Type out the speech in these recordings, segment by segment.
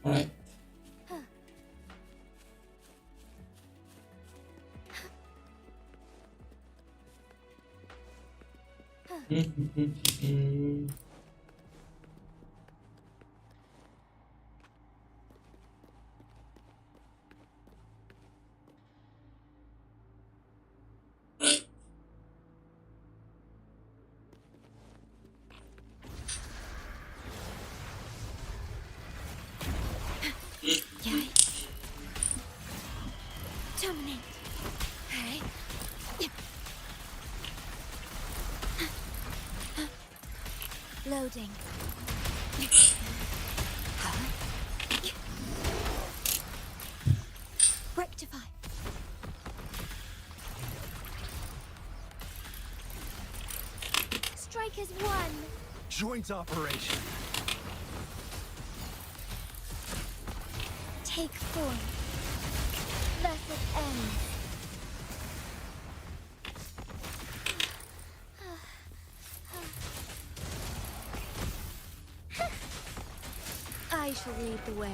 Alright. Yay. Dominate. Hey. Loading. Rectify. Strike as one. Joint operation. Take form. Thus it ends. I shall lead the way.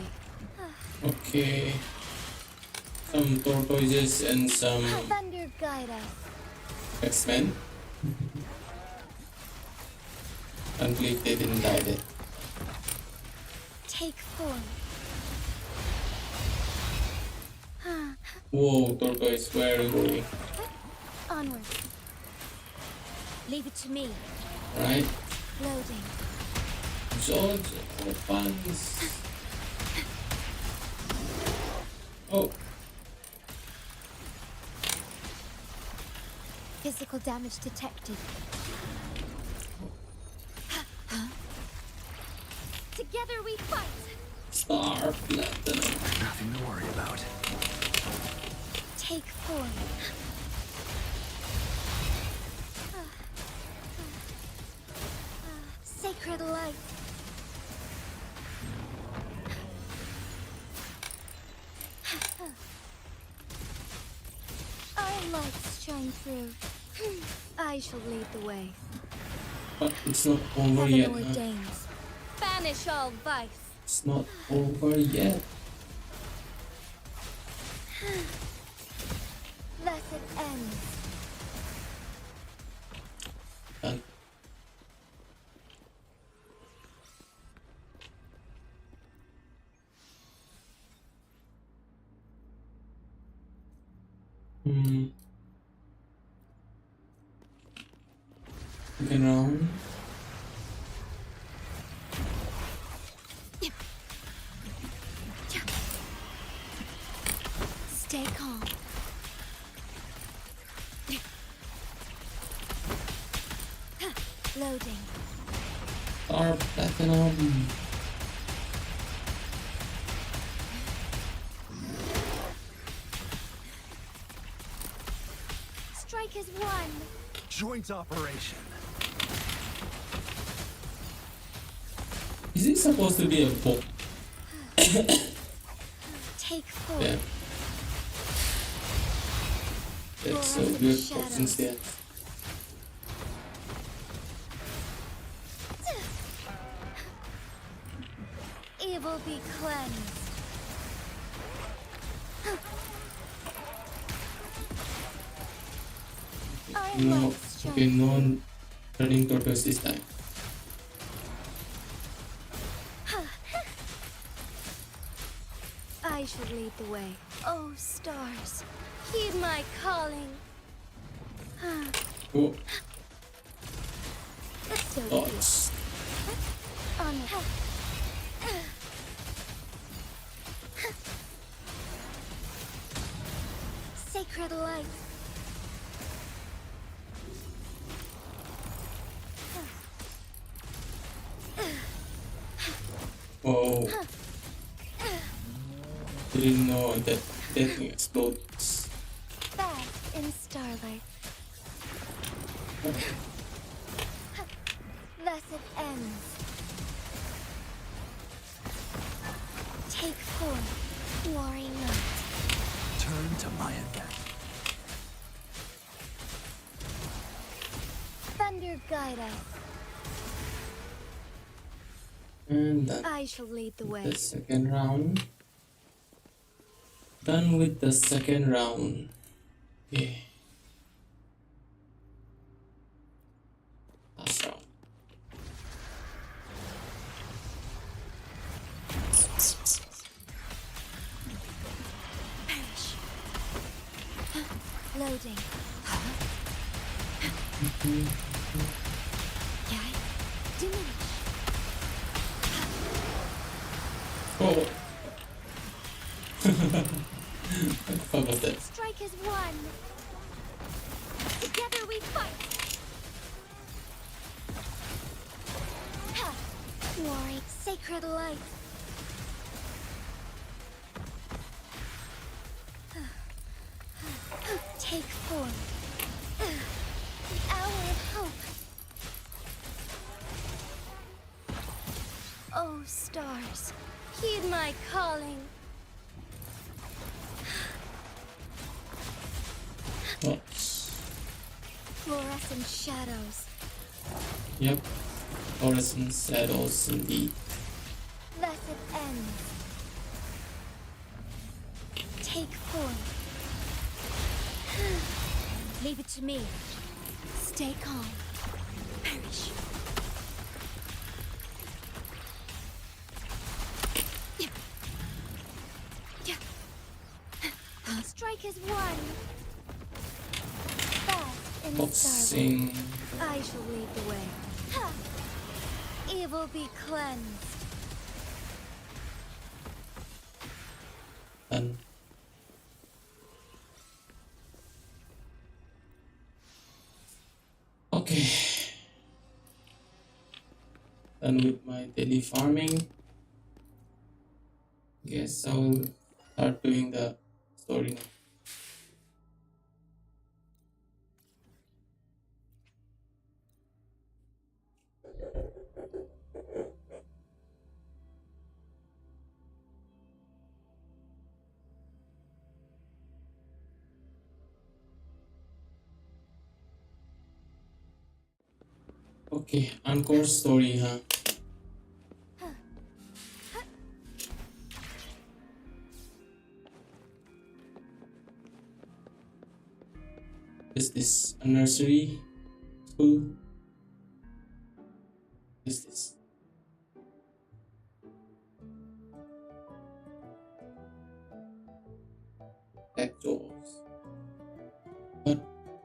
Okay. Some tortoises and some Thunder guide us. X-Men. Completed and died. Take form. Whoa, tortoise, where are you going? Onward. Leave it to me. Right? Loading. George opens. Oh, Physical damage detected. Together we fight. star platinum. Nothing to worry about. Take form. Sacred light. Our lights shine through. I shall lead the way. But it's not over Heaven yet. Huh? ordains. Banish all vice. It's not over yet. Thus it ends. Done. Second round. Stay calm. Loading. Star platinum. Strike as one. Joint operation. Is it supposed to be a book? Take form. Yeah. That's so good since yeah. Evil be cleansed. Our No, lights shine okay, no turning tortoise this time. I should lead the way. Oh, stars, heed my calling. Oh, So be it. thoughts. Honor. Sacred light. Oh, didn't know that thing explodes. Bask in starlight. Thus it ends. Take form, warring light. Turn to my event. Thunder guide us. And done. I shall lead the way. The second round. Done with the second round. Okay. Last round. Perish. Loading. Yai. Diminish. Oh. What was that? Strike is one. Together we fight. Ha! Glory, sacred light. Take form. The hour of hope. Oh, stars, heed my calling. Oh. Fluorescent shadows. Yep. Fluorescent shadows indeed. Blessed end. Take form. Leave it to me. Stay calm. Perish. Strike is one. Fast in the starlight. Boxing. I shall lead the way. Ha! Evil be cleansed. Done. Okay. Done with my daily farming. Guess I will start doing the story now. Okay, Encore story, huh? Is this a nursery school? Is this? Tech jobs. What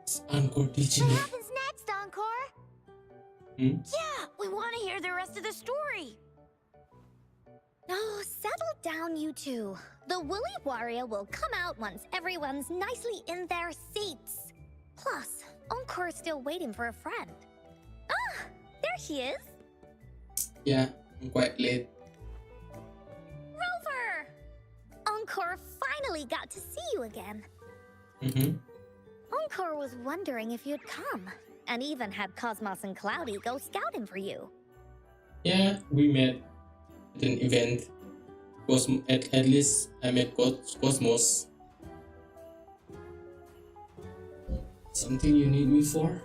is Encore teaching What me? happens next, Encore? Hmm? Yeah, we want to hear the rest of the story. Oh, settle down, you two. The Woolly Warrior will come out once everyone's nicely in their seats. Plus, Encore's still waiting for a friend. Ah, there she is. Yeah, I'm quite late. Rover! Encore finally got to see you again. Mm-hmm. Encore was wondering if you'd come, and even had Cosmos and Cloudy go scouting for you. Yeah, we met at an event. At least I met Cosmos. Something you need me for?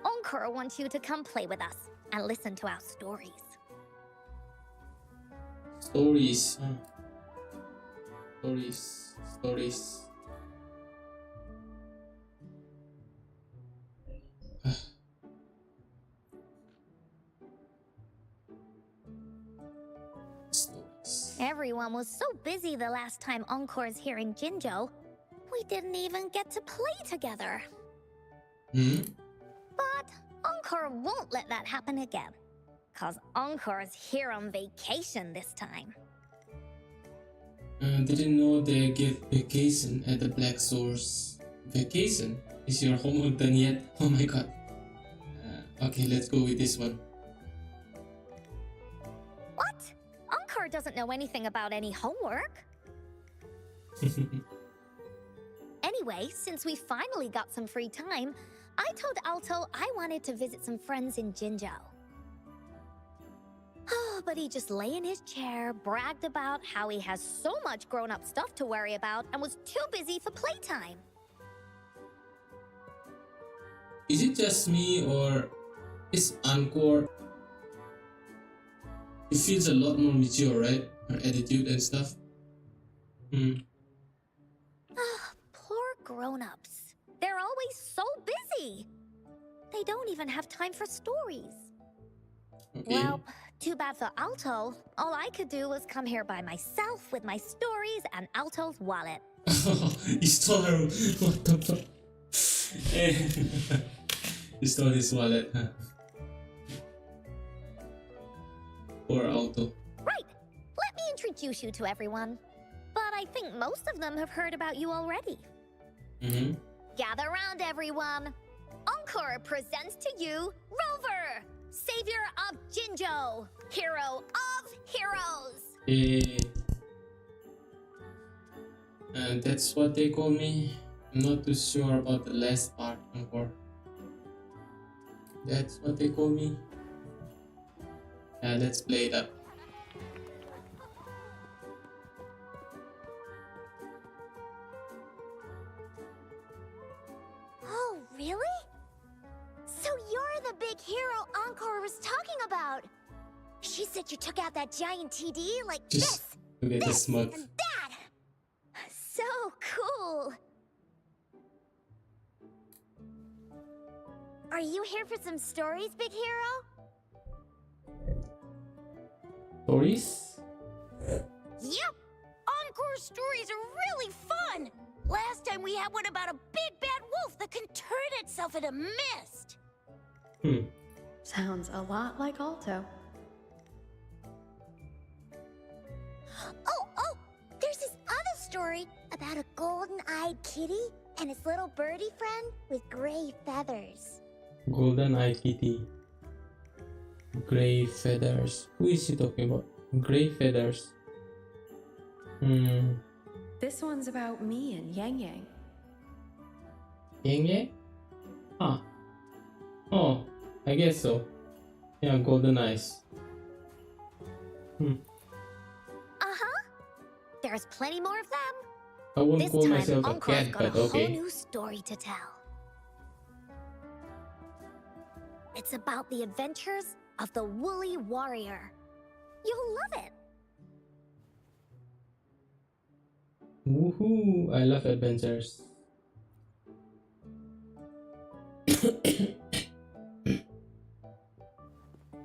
Encore wants you to come play with us and listen to our stories. Stories, huh? Stories. Stories. Everyone was so busy the last time Encore's hearing Jinjo, we didn't even get to play together. Hmm? But Encore won't let that happen again. 'Cause Encore's here on vacation this time. Didn't know they give vacation at the Black Source. Vacation? Is your homework done yet? Oh my god. Okay, let's go with this one. What? Encore doesn't know anything about any homework. Anyway, since we finally got some free time, I told Alto I wanted to visit some friends in Jinjo. Oh, but he just lay in his chair, bragged about how he has so much grown-up stuff to worry about, and was too busy for playtime. Is it just me or is Encore it feels a lot more mature, right? Her attitude and stuff. Poor grown-ups. They're always so busy. They don't even have time for stories. Okay. Well, too bad for Alto. All I could do was come here by myself with my stories and Alto's wallet. You stole her. What the fuck? You stole his wallet, huh? Poor Alto. Right. Let me introduce you to everyone. But I think most of them have heard about you already. Mm-hmm. Gather round, everyone. Encor presents to you Rover, savior of Jinjo, hero of heroes. And that's what they call me. I'm not too sure about the last part, Encor. That's what they call me. Let's play it up. Oh, really? So you're the big hero Encor was talking about. She said you took out that giant TD like Just this, look at the this, smug. and that. So cool. Are you here for some stories, big hero? Stories? Yep! Encore stories are really fun! Last time we had one about a big bad wolf that can turn itself into mist! Sounds a lot like Alto. Oh, there's this other story about a golden-eyed kitty and his little birdie friend with gray feathers. Golden Eye Kitty. Gray feathers. Who is he talking about? Gray feathers. This one's about me and Yang Yang. Yang Yang? Huh. Oh, I guess so. Yeah, golden eyes. Uh-huh. There's plenty more of them. I won't This call time, myself a Encore's cat, got a but whole okay. new story to tell. It's about the adventures of the Woolly Warrior. You'll love it. Woohoo! I love adventures.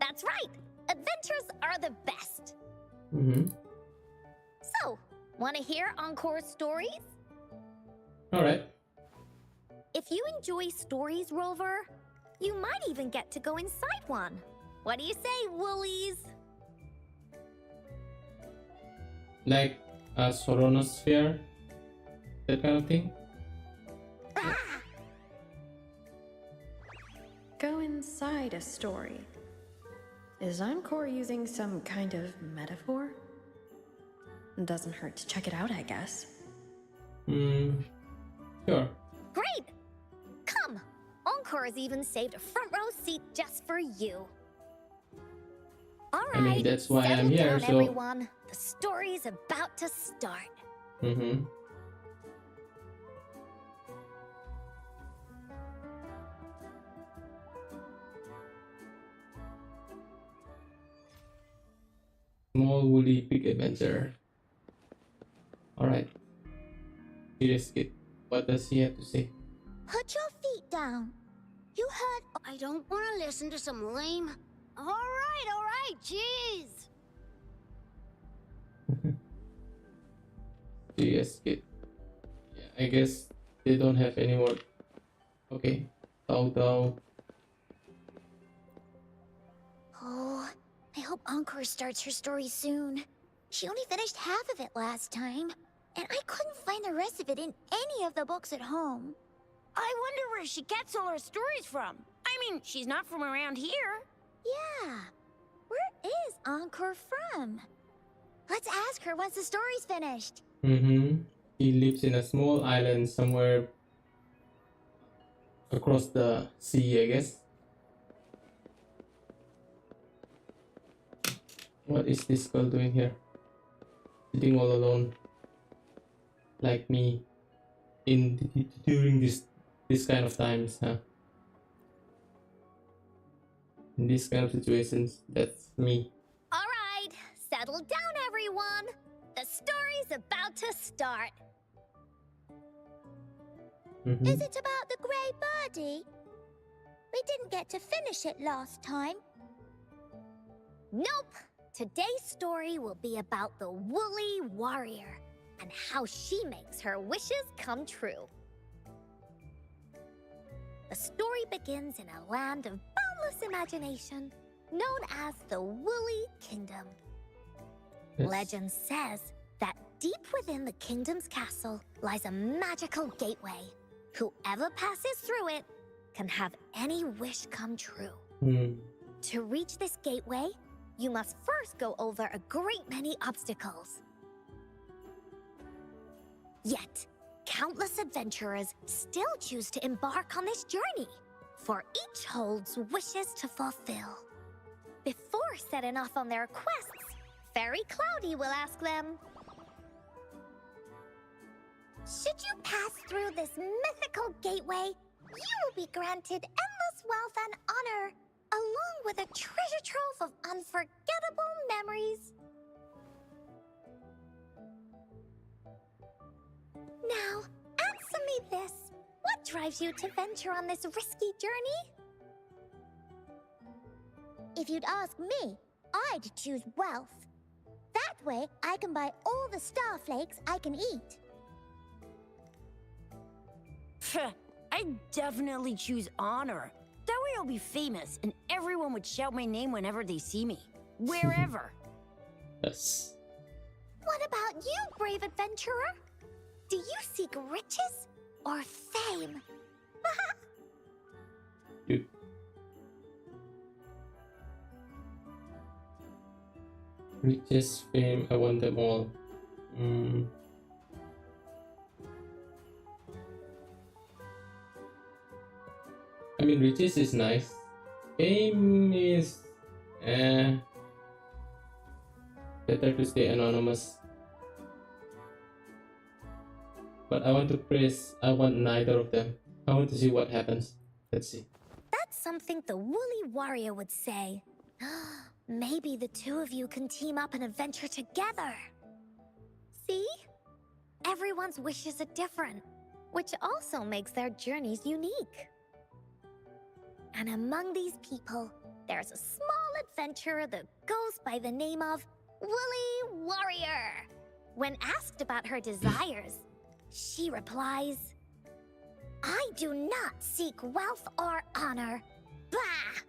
That's right. Adventures are the best. So, want to hear Encore's stories? Alright. If you enjoy stories, Rover, you might even get to go inside one. What do you say, Woolies? Like a Soronosphere? That kind of thing? Go inside a story. Is Encore using some kind of metaphor? Doesn't hurt to check it out, I guess. Sure. Great! Come! Encore's even saved a front row seat just for you. Alright, I mean, that's why settle I'm here, down, so... everyone. The story's about to start. Small woolly pig adventure. Alright. Serious kid. What does he have to say? Put your feet down. You heard... I don't want to listen to some lame... Alright, jeez! Serious kid. Yeah, I guess they don't have any more. Okay. Tao. Oh, I hope Encore starts her story soon. She only finished half of it last time, and I couldn't find the rest of it in any of the books at home. I wonder where she gets all her stories from. I mean, she's not from around here. Yeah, where is Encore from? Let's ask her once the story's finished. He lives in a small island somewhere across the sea, I guess. What is this girl doing here? Sitting all alone, like me, during this kind of times, huh? In these kind of situations, that's me. All right, Settle down, everyone. The story's about to start. Is it about the grey birdie? We didn't get to finish it last time. Nope. Today's story will be about the woolly warrior and how she makes her wishes come true. The story begins in a land of boundless imagination, known as the Woolly Kingdom. Yes. Legend says that deep within the kingdom's castle lies a magical gateway. Whoever passes through it can have any wish come true. To reach this gateway, you must first go over a great many obstacles. Yet, countless adventurers still choose to embark on this journey, for each holds wishes to fulfill. Before setting off on their quests, Fairy Cloudy will ask them, Should you pass through this mythical gateway, you will be granted endless wealth and honor, along with a treasure trove of unforgettable memories. Now, answer me this. What drives you to venture on this risky journey? If you'd ask me, I'd choose wealth. That way, I can buy all the starflakes I can eat. I'd definitely choose honor. That way I'll be famous and everyone would shout my name whenever they see me. Wherever. Yes. What about you, brave adventurer? Do you seek riches or fame? Dude. Riches, fame, I want them all. I mean, riches is nice. Fame is better to stay anonymous. But I want neither of them. I want to see what happens. Let's see. That's something the woolly warrior would say. Maybe the two of you can team up and adventure together. See? Everyone's wishes are different, which also makes their journeys unique. And among these people, there's a small adventurer that goes by the name of Woolly Warrior. When asked about her desires, she replies, I do not seek wealth or honor. Bah!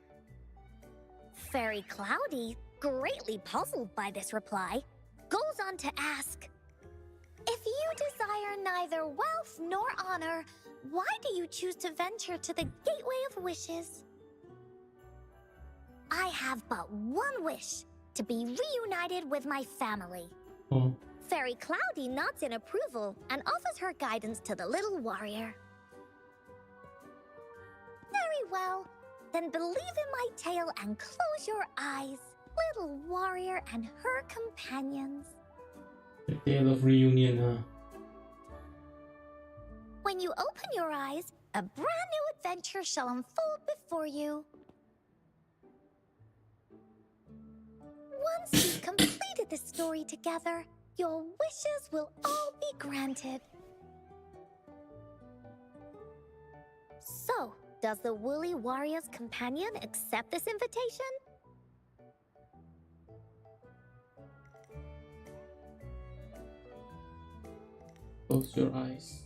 Fairy Cloudy, greatly puzzled by this reply, goes on to ask, if you desire neither wealth nor honor, why do you choose to venture to the Gateway of Wishes? I have but one wish, to be reunited with my family. Oh. Fairy Cloudy nods in approval and offers her guidance to the little warrior. Very well. Then believe in my tale and close your eyes, little warrior and her companions. The tale of reunion, huh? When you open your eyes, a brand new adventure shall unfold before you. Once you've completed the story together, your wishes will all be granted. So, does the Woolly Warrior's companion accept this invitation? Close your eyes.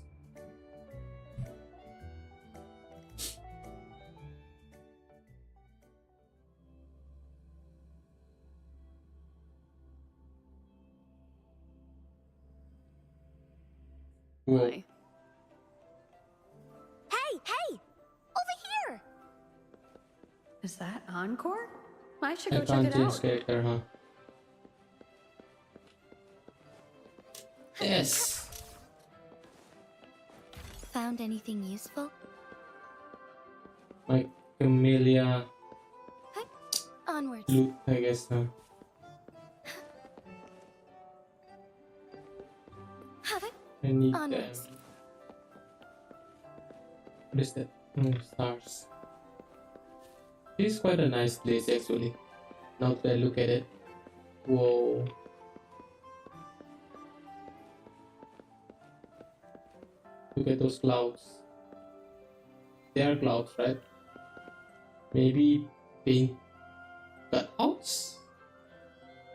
Whoa. Why? Hey! Over here! Is that Encore? I should I go check can't it change out. character, huh? Yes! Found anything useful? My Camellia Onwards. loot, I guess, huh? Have it? I need them. Onwards. What is that? Stars. This is quite a nice place, actually. Now that I look at it. Whoa. Look at those clouds. They are clouds, right? Maybe paint cutouts?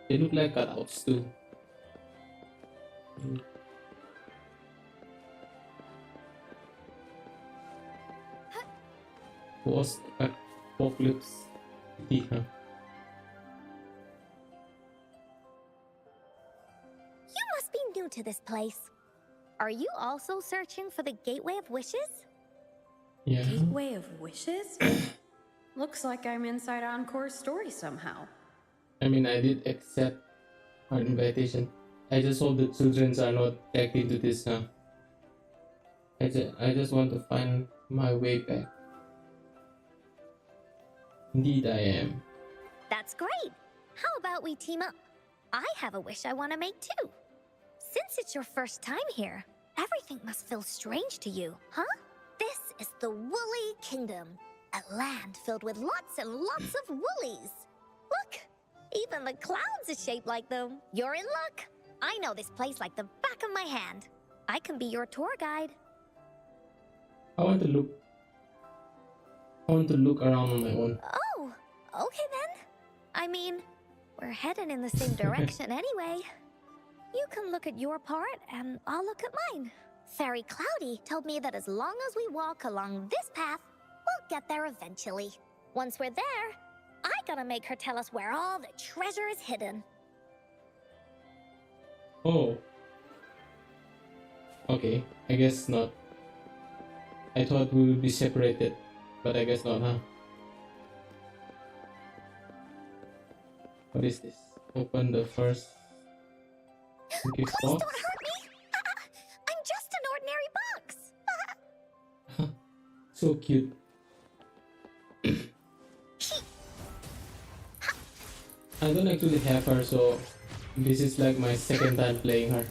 They look like cutouts too. Was apocalypse? Huh? You must be new to this place. Are you also searching for the Gateway of Wishes? Yeah. Gateway of Wishes? Looks like I'm inside Encore's story somehow. I mean, I did accept her invitation. I just hope the children are not tagged into this. Huh? I just want to find my way back. Indeed, I am. That's great. How about we team up? I have a wish I want to make too. Since it's your first time here, everything must feel strange to you, huh? This is the Woolly Kingdom, a land filled with lots and lots of woolies. Look, even the clouds are shaped like them. You're in luck. I know this place like the back of my hand. I can be your tour guide. I want to look around on my own. Oh, okay then. I mean, we're headed in the same direction anyway. You can look at your part, and I'll look at mine. Fairy Cloudy told me that as long as we walk along this path, we'll get there eventually. Once we're there, I gotta make her tell us where all the treasure is hidden. Oh. Okay, I guess not. I thought we would be separated, but I guess not, huh? What is this? Open the first gift Please box. don't hurt me! I'm just an ordinary box! So cute. I don't actually have her, so this is like my second time playing her.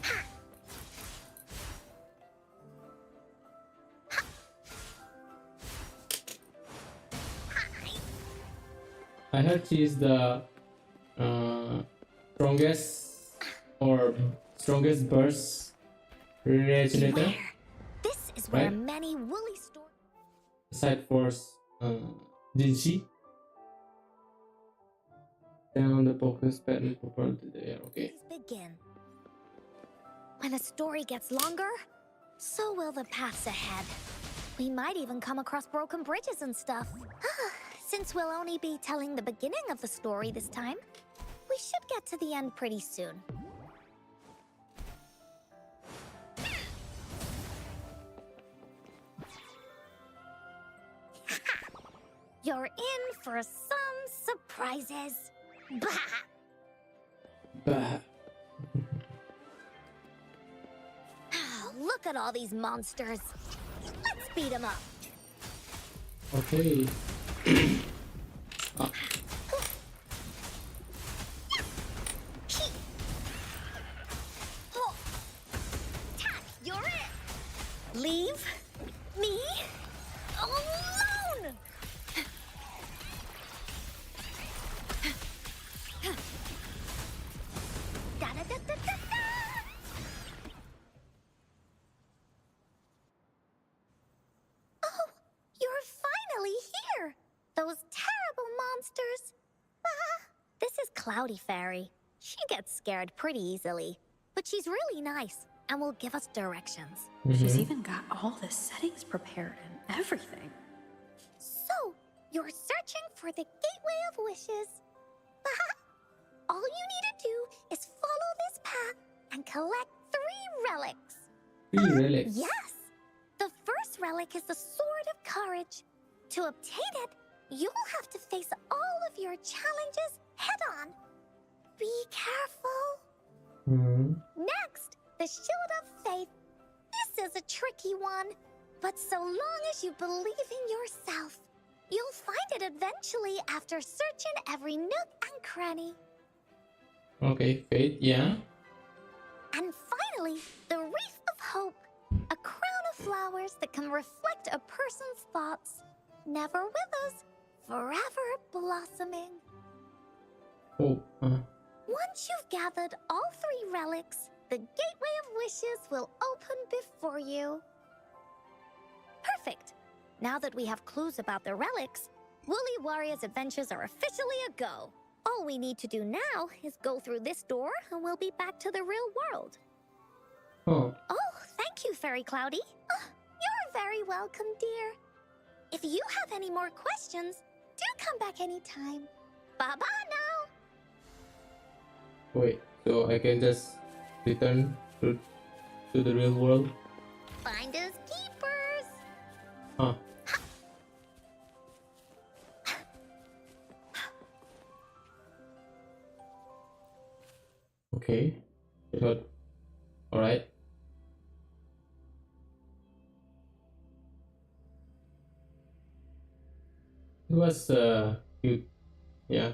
I heard she is the strongest burst regenerator. Beware. This is where Right. many woolly stories. Side force Jinshi. Down the focus pattern propelled to the air. Okay. Begin. When a story gets longer, so will the paths ahead. We might even come across broken bridges and stuff. Since we'll only be telling the beginning of the story this time, we should get to the end pretty soon. You're in for some surprises. Bah! Bah. Look at all these monsters. Let's beat them up. Okay. Ah. You're it. Leave me alone. Da-da-da-da-da-da. Oh, you're finally here. Those terrible monsters. This is Cloudy Fairy. She gets scared pretty easily, but she's really nice and will give us directions. She's even got all the settings prepared and everything. So, you're searching for the Gateway of Wishes. All you need to do is follow this path and collect 3 relics. 3 relics. Yes! The first relic is the Sword of Courage. To obtain it, you'll have to face all of your challenges head-on. Be careful. Next, the Shield of Faith. This is a tricky one, but so long as you believe in yourself, you'll find it eventually after searching every nook and cranny. Okay, Fate, yeah. And finally, the Wreath of Hope, a crown of flowers that can reflect a person's thoughts. Never withers, forever blossoming. Oh, Once you've gathered all 3 relics, the Gateway of Wishes will open before you. Perfect. Now that we have clues about the relics, Woolly Warrior's adventures are officially a go. All we need to do now is go through this door and we'll be back to the real world. Oh, Oh, thank you, Fairy Cloudy. Oh, you're very welcome, dear. If you have any more questions, do come back anytime. Bye-bye now. wait. So I can just return to the real world? Finders keepers. Huh. Okay. Good. Alright. It was cute. Yeah.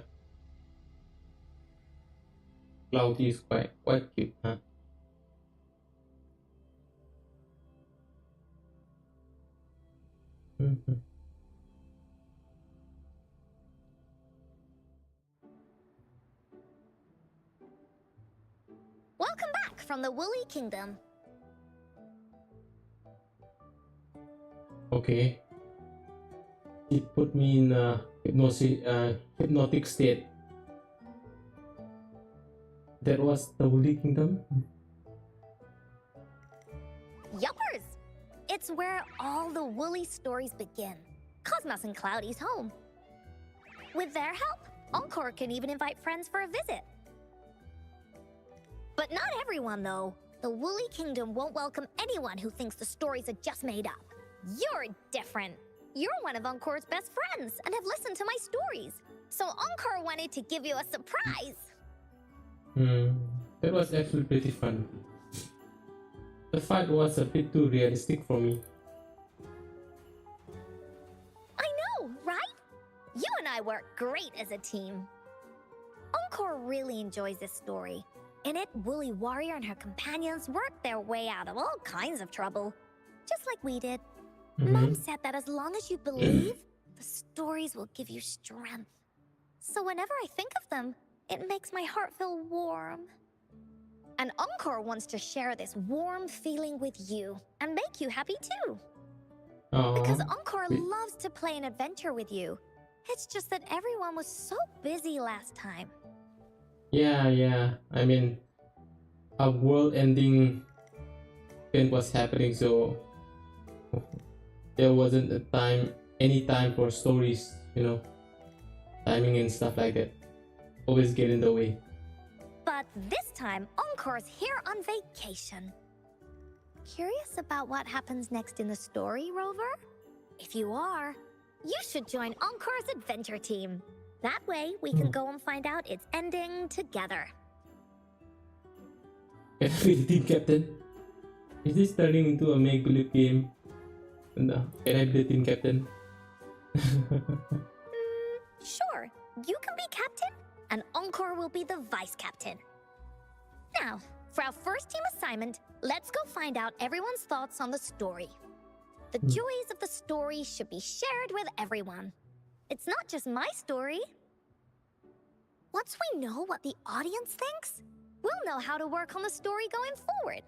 Cloudy is quite cute, huh? Mhm. Welcome back from the Woolly Kingdom. Okay. It put me in a hypnotic state. That was the Woolly Kingdom? Yuppers! It's where all the Woolly stories begin. Cosmos and Cloudy's home. With their help, Encor can even invite friends for a visit. But not everyone, though. The Woolly Kingdom won't welcome anyone who thinks the stories are just made up. You're different. You're one of Encor's best friends and have listened to my stories. So Encor wanted to give you a surprise. That was actually pretty fun. The fight was a bit too realistic for me. I know, right? You and I work great as a team. Encor really enjoys this story. In it, Woolly Warrior and her companions worked their way out of all kinds of trouble, just like we did. Mom said that as long as you believe, the stories will give you strength. So whenever I think of them, it makes my heart feel warm. And Encor wants to share this warm feeling with you and make you happy too. Because Encor loves to play an adventure with you. It's just that everyone was so busy last time. Yeah. I mean, a world-ending event was happening, so there wasn't any time for stories, timing and stuff like that. Always get in the way. But this time, Encor's here on vacation. Curious about what happens next in the story, Rover? If you are, you should join Encor's adventure team. That way, we can go and find out its ending together. Can I be the team captain? Is this turning into a make-believe game? No. Can I be the team captain? Sure, you can be captain, and Encor will be the vice captain. Now, for our first team assignment, let's go find out everyone's thoughts on the story. The joys of the story should be shared with everyone. It's not just my story. Once we know what the audience thinks, we'll know how to work on the story going forward.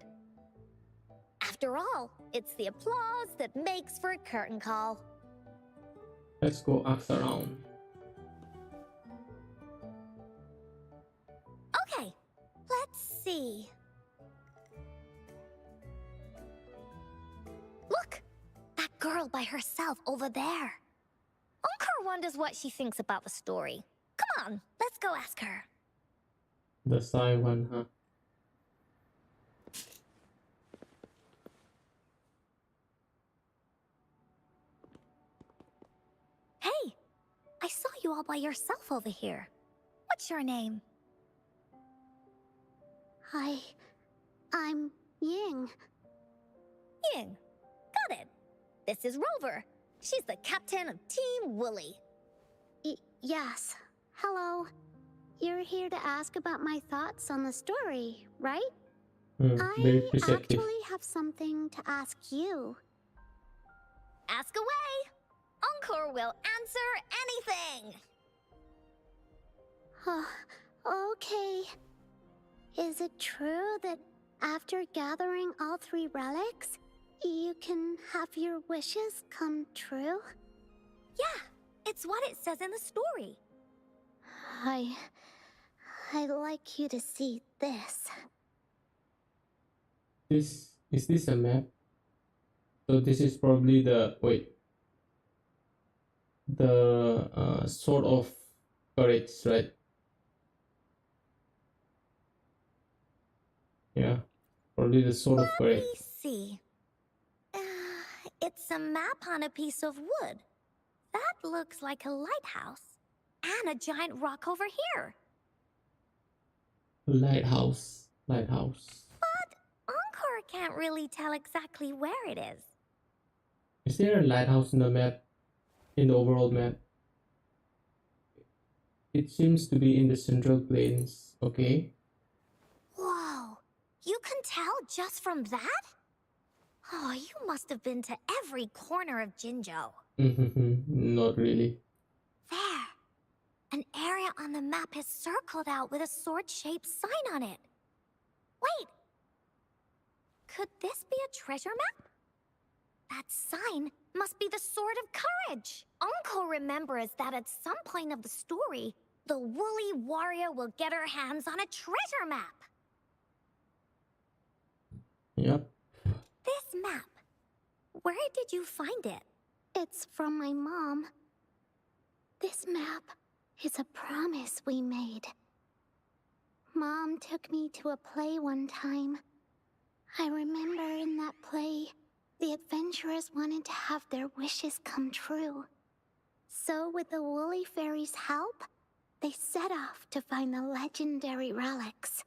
After all, it's the applause that makes for a curtain call. Let's go ask around. Okay, let's see. Look, that girl by herself over there. Encor wonders what she thinks about the story. Come on, let's go ask her. The side one, huh? Hey, I saw you all by yourself over here. What's your name? I'm Ying. Ying. Got it. This is Rover. She's the captain of Team Woolly. Yes. Hello. You're here to ask about my thoughts on the story, right? Very I perceptive. actually have something to ask you. Ask away. Encor will answer anything. Okay. Is it true that after gathering all 3 relics, You can have your wishes come true? Yeah, it's what it says in the story. I'd like you to see this. Is this a map? So this is probably the sword of courage, right? Yeah, probably the sword of Let courage. me see. It's a map on a piece of wood. That looks like a lighthouse. And a giant rock over here. Lighthouse, lighthouse. Encor can't really tell exactly where it is. Is there a lighthouse in the map? In the overall map? It seems to be in the central plains. Okay. Whoa, you can tell just from that? Oh, you must have been to every corner of Jinzhou. Not really. There, an area on the map is circled out with a sword-shaped sign on it. Wait, could this be a treasure map? That sign must be the Sword of Courage. Uncle remembers that at some point of the story, the woolly warrior will get her hands on a treasure map. Yep. This map, where did you find it? It's from my mom. This map is a promise we made. Mom took me to a play one time. I remember in that play, the adventurers wanted to have their wishes come true. So with the Woolly Fairy's help, they set off to find the legendary relics.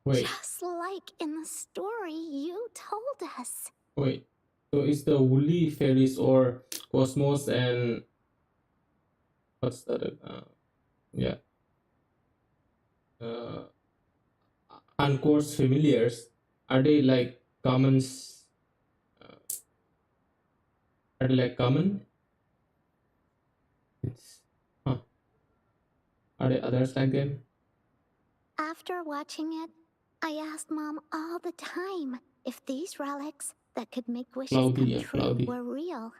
Wait, Just like in the story you told us. wait. So it's the woolly fairies or Cosmos and what's that? Yeah. Encor's familiars. Are they like commons? Are they like common? It's huh. Are there others like them? After watching it, I asked Mom all the time if these relics that could make wishes Cloudy, come yeah, true cloudy. were real,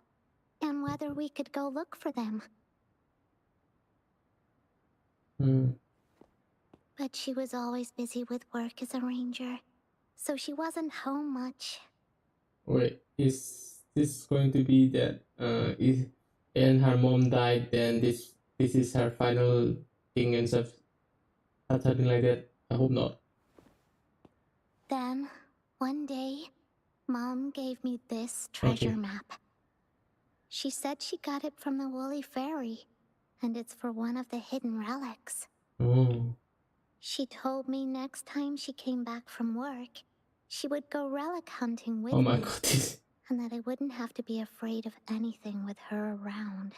and whether we could go look for them. Hmm. But she was always busy with work as a ranger, so she wasn't home much. Wait, is this going to be that? Is and her mom died, then this is her final thing and stuff, something like that. I hope not. Then, one day, Mom gave me this treasure Okay. map. She said she got it from the Woolly Fairy, and it's for one of the hidden relics. Oh. She told me next time she came back from work, she would go relic hunting with Oh my me, god, this. and that I wouldn't have to be afraid of anything with her around.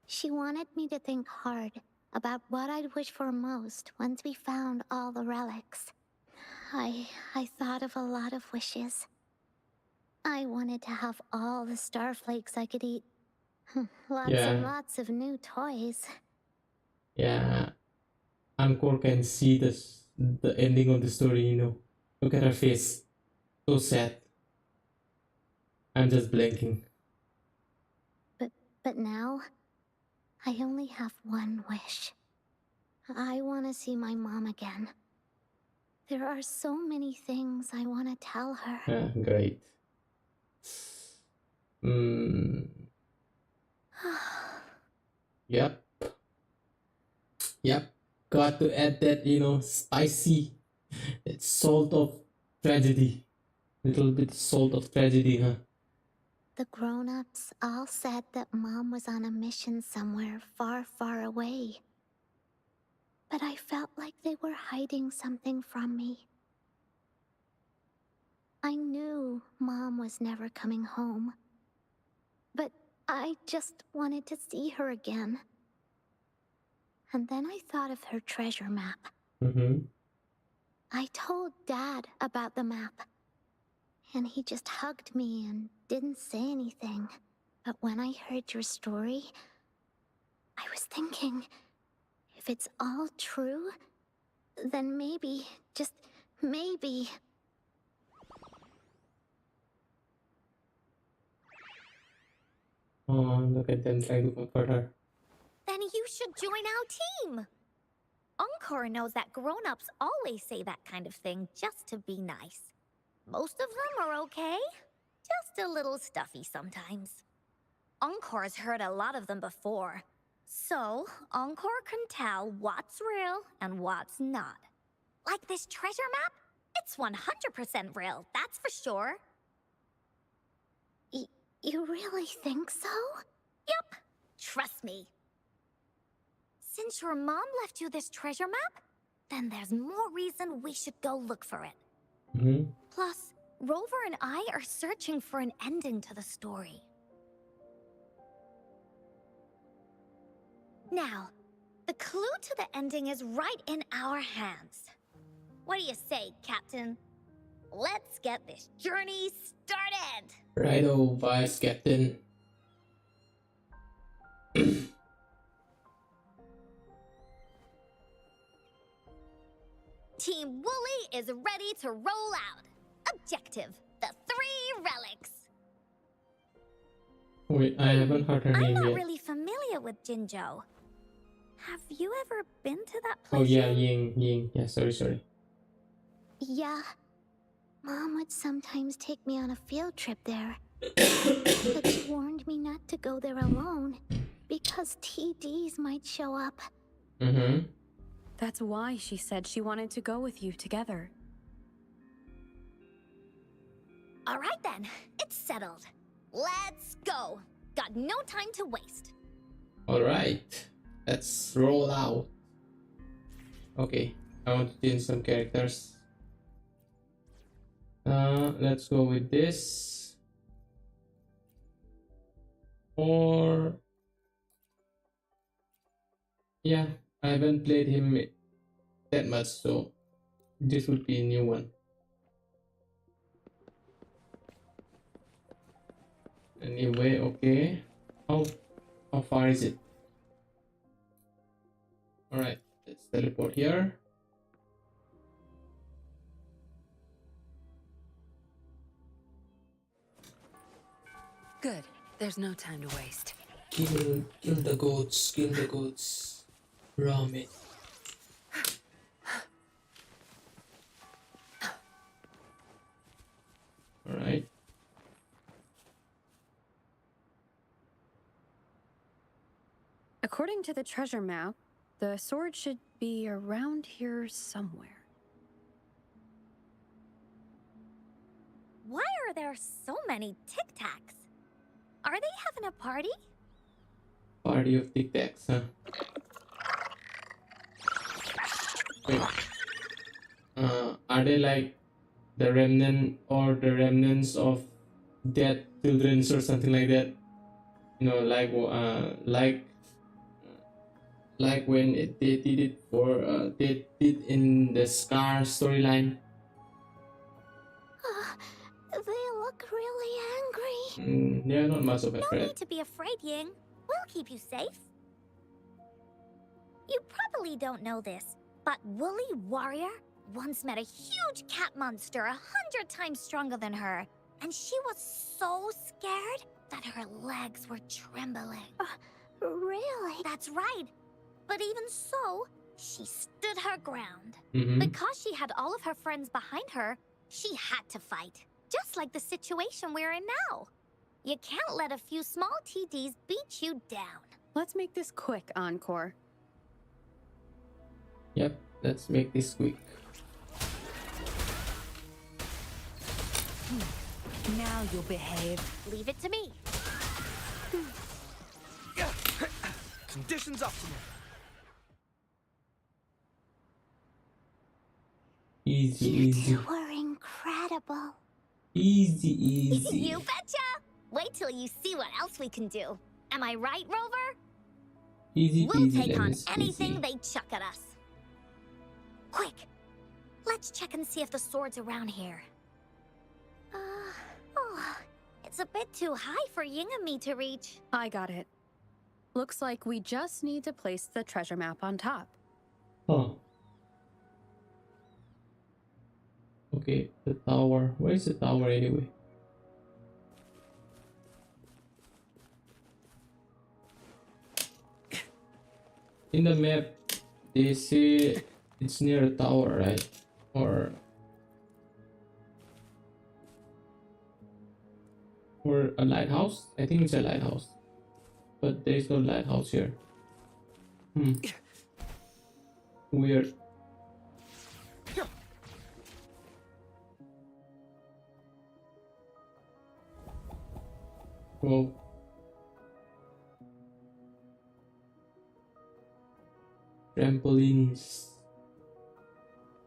She wanted me to think hard about what I'd wish for most once we found all the relics. I thought of a lot of wishes. I wanted to have all the starflakes I could eat. Lots and Yeah, lots of new toys. yeah. Angkor can see the ending of the story, you know. Look at her face. So sad. I'm just blanking. But now, I only have one wish. I want to see my mom again. There are so many things I want to tell her. Yeah, great. Yep. Yep. Got to add that, you know, spicy, that salt of tragedy. Little bit salt of tragedy, huh? The grown-ups all said that Mom was on a mission somewhere far, far away. But I felt like they were hiding something from me. I knew Mom was never coming home. But I just wanted to see her again. And then I thought of her treasure map. I told Dad about the map. And he just hugged me and didn't say anything. But when I heard your story, I was thinking, if it's all true, then maybe, just maybe... Oh, look at them trying to comfort her. Then you should join our team. Encor knows that grown-ups always say that kind of thing just to be nice. Most of them are okay, just a little stuffy sometimes. Encor's heard a lot of them before, so Encor can tell what's real and what's not. Like this treasure map? It's 100% real, that's for sure. You really think so? Yup, trust me. Since your mom left you this treasure map, then there's more reason we should go look for it. Mm-hmm. Plus, Rover and I are searching for an ending to the story. Now, the clue to the ending is right in our hands. What do you say, Captain? Let's get this journey started! Righto, Vice Captain. Team Wooly is ready to roll out. Objective, the 3 relics. Wait, I haven't heard her I'm name not yet. really familiar with Jinzhou. Have you ever been to that Oh place? yeah, Ying. Yeah, sorry. Yeah. Mom would sometimes take me on a field trip there. But she warned me not to go there alone, because TDs might show up. Mm-hmm. That's why she said she wanted to go with you together. All right then, it's settled. Let's go. Got no time to waste. Alright, let's roll out. Okay, I want to change some characters. Let's go with this. Or yeah, I haven't played him that much, so this would be a new one. Anyway, okay. How far is it? Alright, let's teleport here. Good. There's no time to waste. Kill the goats. Ram it. Alright. According to the treasure map, the sword should be around here somewhere. Why are there so many Tic Tacs? Are they having a party? Party of Tic Tacs, huh? Wait. Are they like the remnant or the remnants of dead children or something like that? You know, like when they did it for they did in the Scar storyline. They look really angry. They're not much of a No threat. need to be afraid, Ying. We'll keep you safe. You probably don't know this, but Woolly Warrior once met a huge cat monster 100 times stronger than her. And she was so scared that her legs were trembling. Really? That's right. But even so, she stood her ground. Mm-hmm. Because she had all of her friends behind her, she had to fight. Just like the situation we're in now. You can't let a few small TDs beat you down. Let's make this quick, Encor. Yep, let's make this quick. Now you'll behave. Leave it to me. Conditions optimal. Easy. You were incredible. Easy. You betcha! Wait till you see what else we can do. Am I right, Rover? Easy We'll peasy take on lemon squeezy. anything they chuck at us. Quick! Let's check and see if the sword's around here. It's a bit too high for Ying and me to reach. I got it. Looks like we just need to place the treasure map on top. Huh. Okay, the tower. Where is the tower anyway? in the map they say it's near a tower, right? Or a lighthouse? I think it's a lighthouse. But there's no lighthouse here. Weird. Whoa. Trampolines.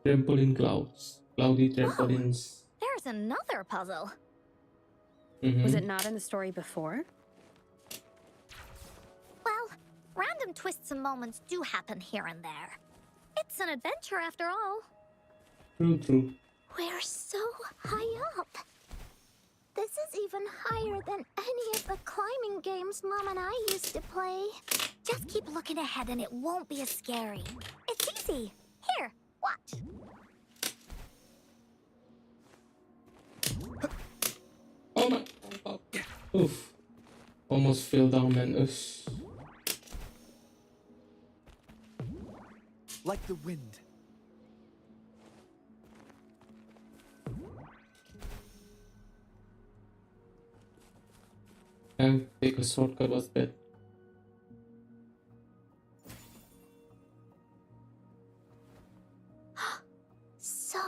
Trampoline clouds. Cloudy trampolines. There's another puzzle. Was it not in the story before? Well, random twists and moments do happen here and there. It's an adventure after all. True. We're so high up. This is even higher than any of the climbing games Mom and I used to play. Just keep looking ahead and it won't be as scary. It's easy. Here, watch. Oh my. Oof. Almost fell down, man. Oof. Like the wind. And take a shortcut was bad. So,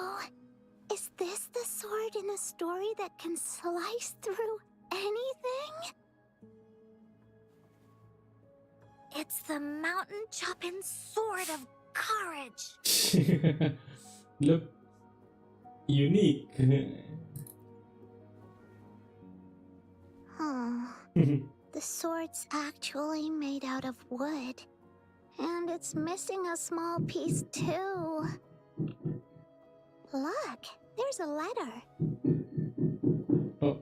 is this the sword in the story that can slice through anything? It's the mountain chopping sword of courage. Look unique. The sword's actually made out of wood. And it's missing a small piece too. Look, there's a letter. Oh.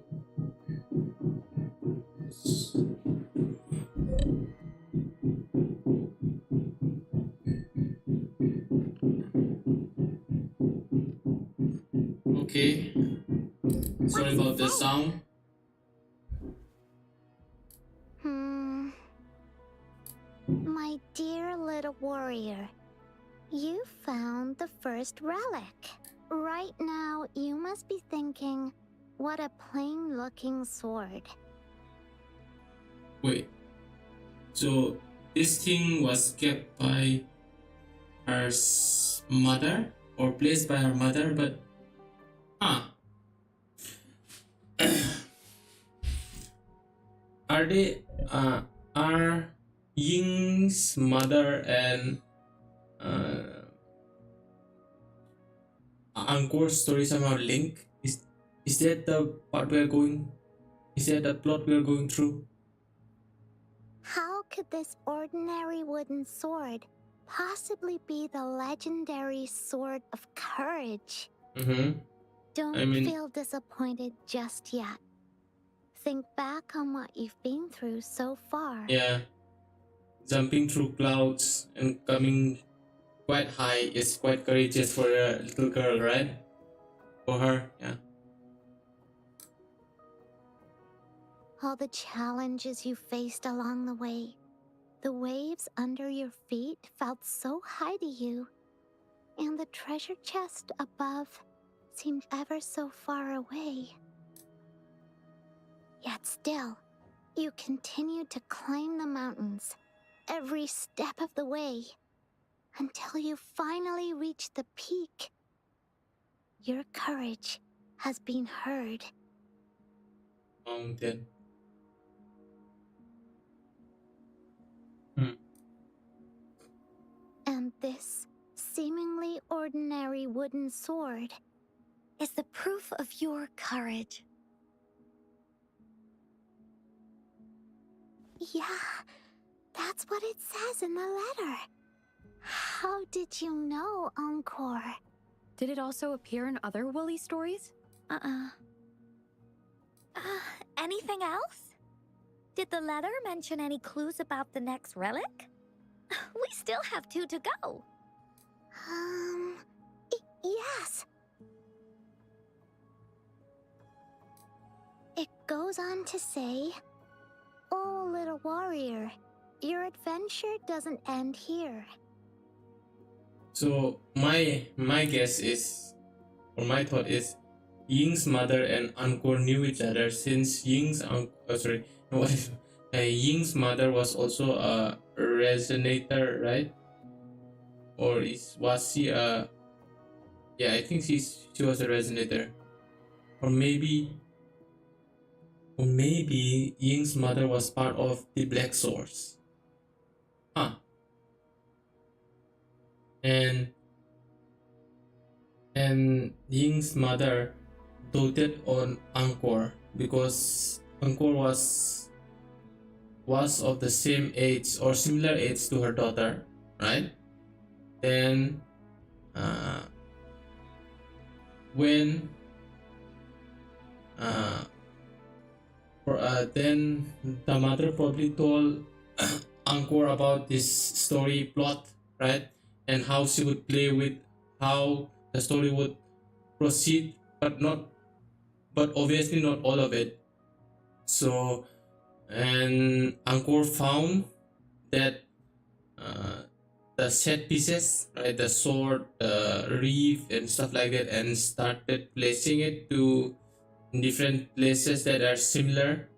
Okay. Sorry about the sound. My dear little warrior, you found the first relic. Right now, you must be thinking, what a plain-looking sword. Wait. So this thing was kept by her mother or placed by her mother, but are Ying's mother and Ankor's story somehow linked? Is that the part we are going? Is that the plot we are going through? How could this ordinary wooden sword possibly be the legendary sword of courage? Don't feel disappointed just yet. Think back on what you've been through so far. Yeah. Jumping through clouds and coming quite high is quite courageous for a little girl, right? For her, yeah. All the challenges you faced along the way. The waves under your feet felt so high to you. And the treasure chest above seemed ever so far away. Yet still, you continued to climb the mountains, every step of the way, until you finally reached the peak. Your courage has been heard. Mountain. And this seemingly ordinary wooden sword is the proof of your courage. Yeah, that's what it says in the letter. How did you know, Encor? Did it also appear in other Woolly stories? Anything else? Did the letter mention any clues about the next relic? We still have 2 to go. Yes. It goes on to say, "Oh, little warrior, your adventure doesn't end here. So my guess is, or my thought is, Ying's mother and Encor knew each other since Ying's mother was also a resonator, right? Or was she a? Yeah, I think she was a resonator, or maybe Ying's mother was part of the Black Source. Huh. And Ying's mother doted on Encor because Encor was of the same age or similar age to her daughter, right? Then when then the mother probably told Encor about this story plot, right? And how she would play with how the story would proceed, but obviously not all of it. So, and Encor found that the set pieces, right, the sword, reef, and stuff like that, and started placing it to different places that are similar,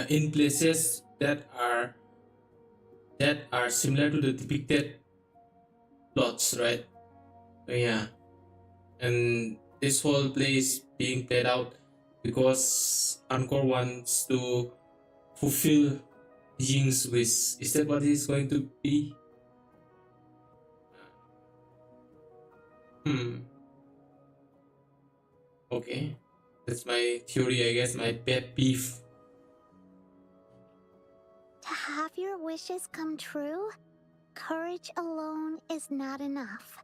in places that are similar to the depicted plots, right? So, yeah, and this whole play is being played out because Encor wants to fulfill Ying's wish. Is that what he's going to be? Okay, that's my theory, I guess, my pet peeve. To have your wishes come true, courage alone is not enough.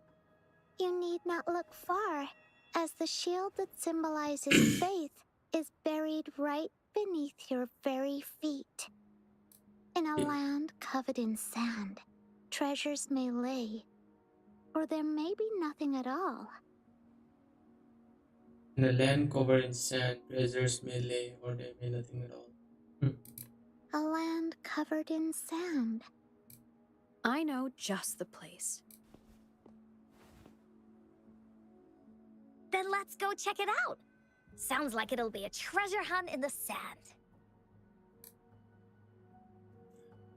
You need not look far, as the shield that symbolizes faith is buried right beneath your very feet. In a land covered in sand, treasures may lay, or there may be nothing at all. In a land covered in sand, treasures may lay, or there may be nothing at all. A land covered in sand. I know just the place. Then let's go check it out. Sounds like it'll be a treasure hunt in the sand.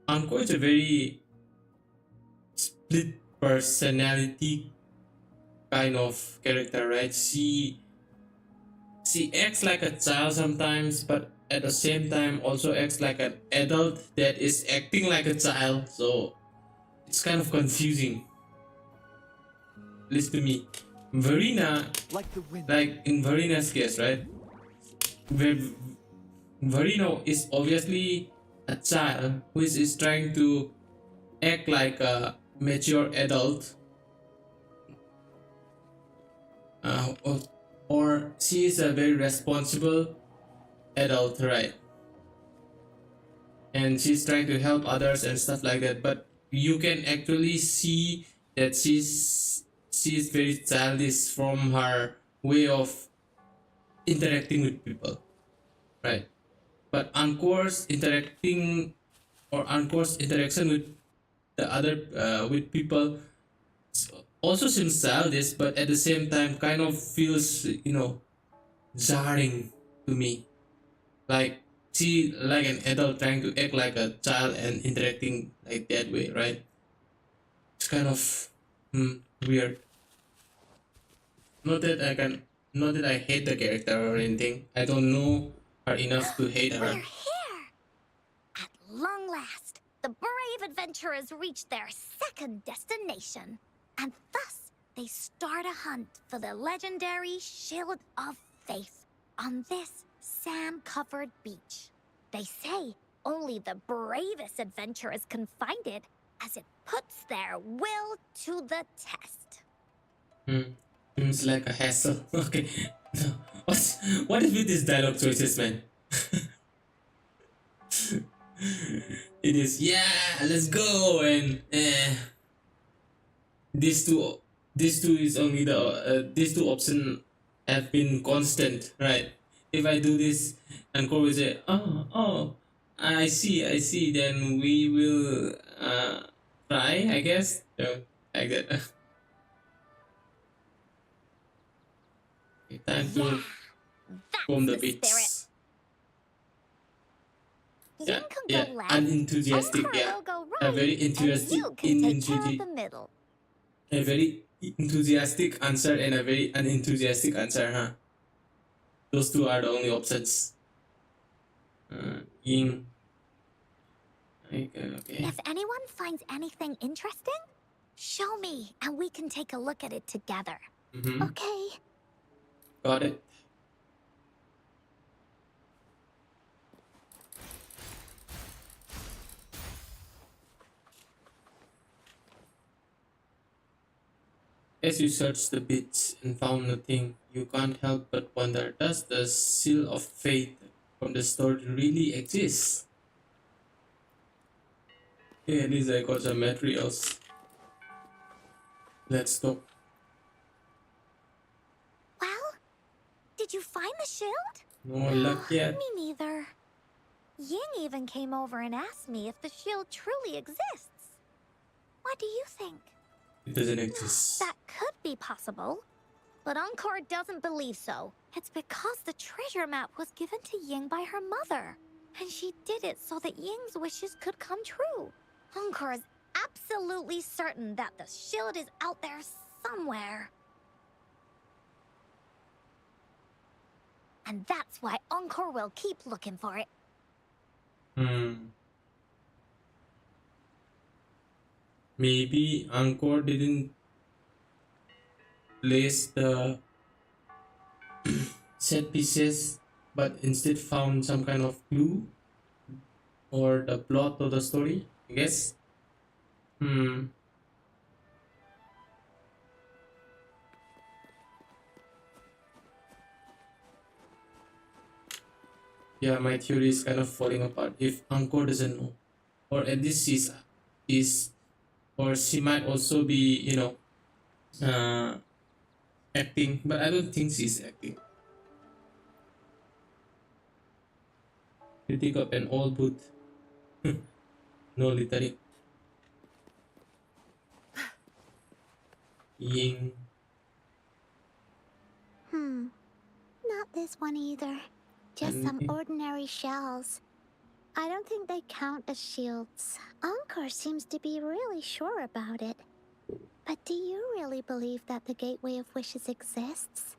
Encor is a very split personality kind of character, right? She acts like a child sometimes, but at the same time also acts like an adult that is acting like a child. So it's kind of confusing, at least to me. Verena, like in Verena's case, right? Verena is obviously a child who is trying to act like a mature adult, or she is a very responsible adult, right? And she's trying to help others and stuff like that, but you can actually see that she's very childish from her way of interacting with people, right? But Encor's interaction with the other with people also seems childish, but at the same time kind of feels, jarring to me. Like she like an adult trying to act like a child and interacting like that way, right? It's kind of weird. Not that I hate the character or anything. I don't know her enough to hate her. We're here! At long last, the brave adventurers reach their second destination. And thus, they start a hunt for the legendary Shield of Faith on this sand-covered beach. They say only the bravest adventurers can find it, as it puts their will to the test. Seems like a hassle. Okay. What is with these dialogue choices, man? It is, yeah, let's go, and these two is only these two options have been constant, right? If I do this, Encor will say, oh, I see. Then we will try, I guess. Like that. Okay, time Yeah, to that's comb the the spirit. bits. Yin can Yeah, go left, unenthusiastic. Encor Yeah, will go a right, very and enthusiastic, you can take care of the middle. a very enthusiastic answer and a very unenthusiastic answer, huh? Those two are the only options. Ying. Okay. If anyone finds anything interesting, show me, and we can take a look at it together. Mm-hmm. Okay. Got it. As you searched the bits and found nothing, you can't help but wonder, does the seal of fate from the story really exist? Okay, at least I got some materials. Let's talk. Well, did you find the shield? No luck yet. Me neither. Ying even came over and asked me if the shield truly exists. What do you think? It doesn't exist. That could be possible, but Encor doesn't believe so. It's because the treasure map was given to Ying by her mother, and she did it so that Ying's wishes could come true. Encor is absolutely certain that the shield is out there somewhere. And that's why Encor will keep looking for it. Maybe Angkor didn't place the set pieces, but instead found some kind of clue or the plot of the story, I guess. Yeah, my theory is kind of falling apart. If Angkor doesn't know, or at least or she might also be, acting, but I don't think she's acting. Critic of an old boot. No littering. Ying. Not this one either. Just some Anything? ordinary shells. I don't think they count as shields. Encor seems to be really sure about it. But do you really believe that the Gateway of Wishes exists?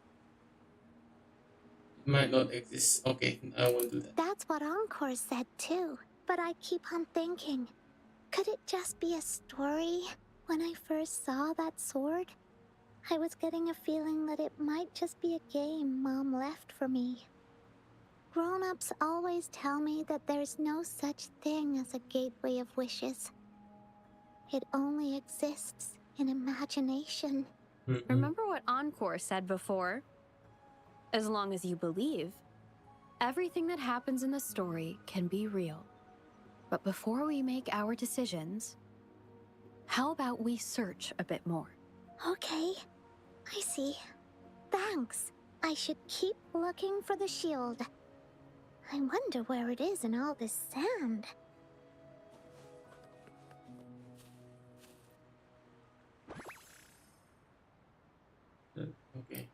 Might not exist. Okay, I won't do that. That's what Encor said too. But I keep on thinking, could it just be a story? When I first saw that sword, I was getting a feeling that it might just be a game Mom left for me. Grown-ups always tell me that there's no such thing as a Gateway of Wishes. It only exists in imagination. Remember what Encor said before? As long as you believe, everything that happens in the story can be real. But before we make our decisions, how about we search a bit more? Okay, I see. Thanks. I should keep looking for the shield. I wonder where it is in all this sand. Okay.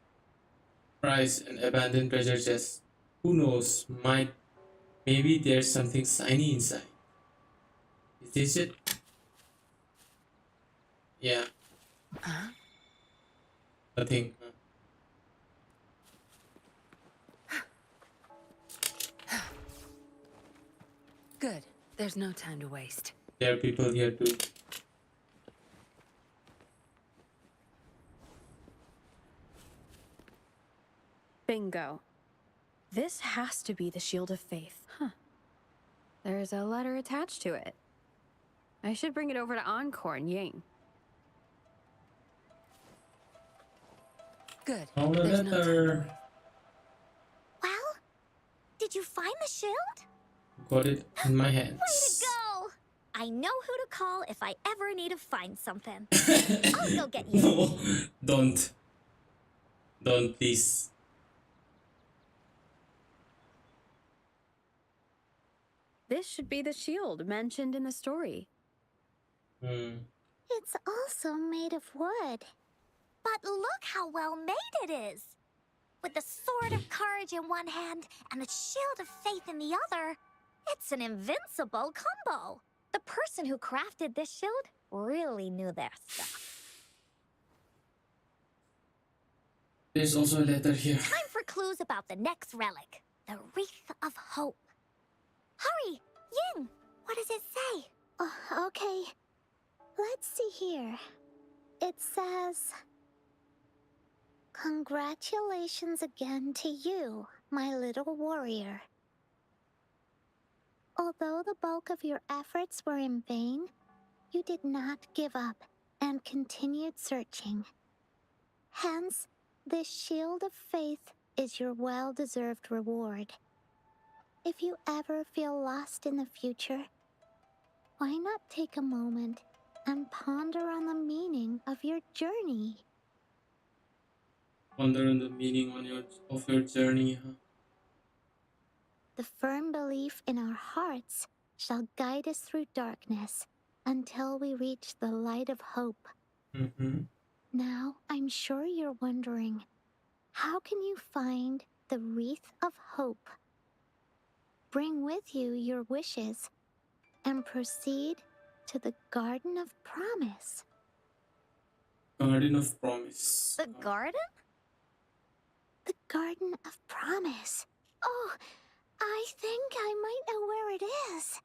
Prize and abandoned treasure chest. Who knows? Maybe there's something shiny inside. Is this it? Yeah. Nothing. Good. There's no time to waste. There are people here too. Bingo. This has to be the Shield of Faith. Huh. There's a letter attached to it. I should bring it over to Encor and Ying. Good. Oh, the There's no time. letter. Well, did you find the shield? Got it in my Way hands. to go! I know who to call if I ever need to find something. I'll go get you. No, don't. Don't, please. This should be the shield mentioned in the story. It's also made of wood. But look how well made it is! With the sword of courage in one hand and the shield of faith in the other, it's an invincible combo. The person who crafted this shield really knew their stuff. There's also a letter here. Time for clues about the next relic, the Wreath of Hope. Hurry! Ying! What does it say? Okay. Let's see here. It says, "Congratulations again to you, my little warrior. Although the bulk of your efforts were in vain, you did not give up and continued searching. Hence, this shield of faith is your well-deserved reward. If you ever feel lost in the future, why not take a moment and ponder on the meaning of your journey?" Ponder on the meaning of your journey, huh? The firm belief in our hearts shall guide us through darkness until we reach the light of hope. Now, I'm sure you're wondering, how can you find the wreath of hope? Bring with you your wishes and proceed to the Garden of Promise. Garden of Promise. The garden? The Garden of Promise. Oh, I think I might know where it is.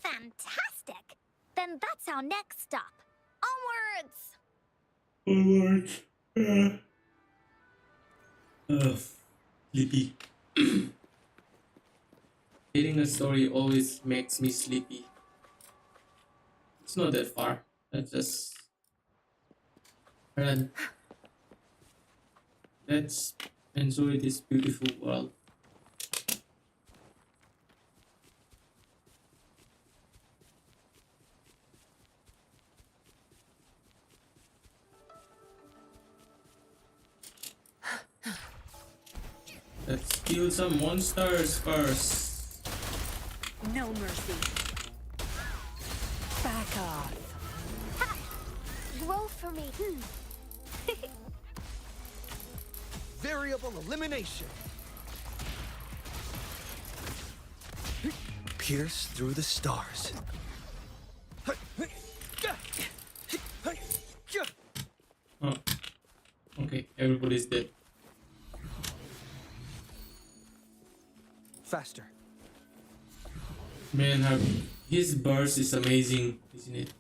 Fantastic! Then that's our next stop. Onwards! Onwards. Sleepy. Reading a story always makes me sleepy. It's not that far. Let's just run. Let's enjoy this beautiful world. Let's kill some monsters first. No mercy. Back off. Roll for me. Variable elimination. Pierce through the stars. Oh. Okay, everybody's dead. Faster. Man, his burst is amazing, isn't it?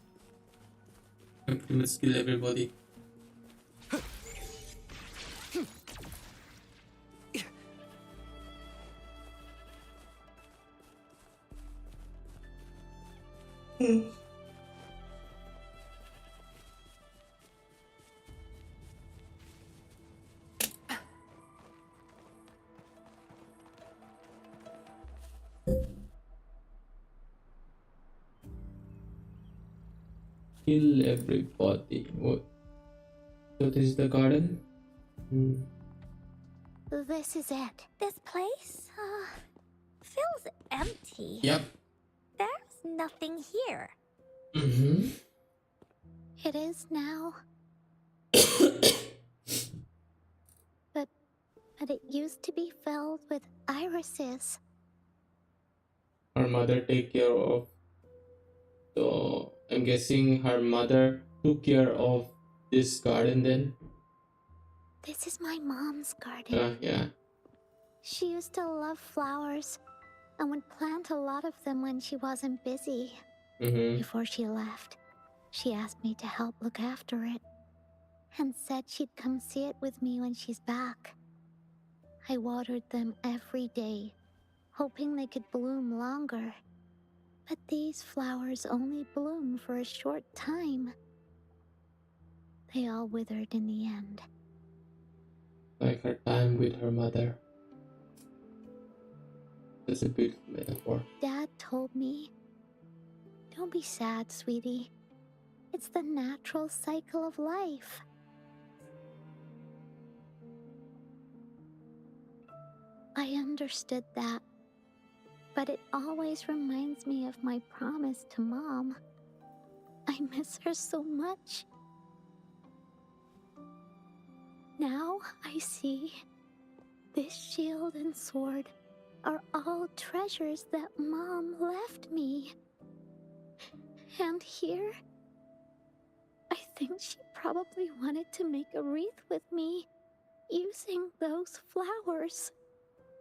Can pretty much kill everybody. Kill everybody. What? So this is the garden? This is it. This place, feels empty. Yep. There's nothing here. It is now. but it used to be filled with irises. Her mother take care of. So I'm guessing her mother took care of this garden then. This is my mom's garden. Yeah. She used to love flowers and would plant a lot of them when she wasn't busy. Before she left, she asked me to help look after it and said she'd come see it with me when she's back. I watered them every day, hoping they could bloom longer. But these flowers only bloom for a short time. They all withered in the end. Like her time with her mother. That's a beautiful metaphor. Dad told me, "Don't be sad, sweetie. It's the natural cycle of life." I understood that, but it always reminds me of my promise to Mom. I miss her so much. Now I see this shield and sword are all treasures that Mom left me. And here, I think she probably wanted to make a wreath with me using those flowers.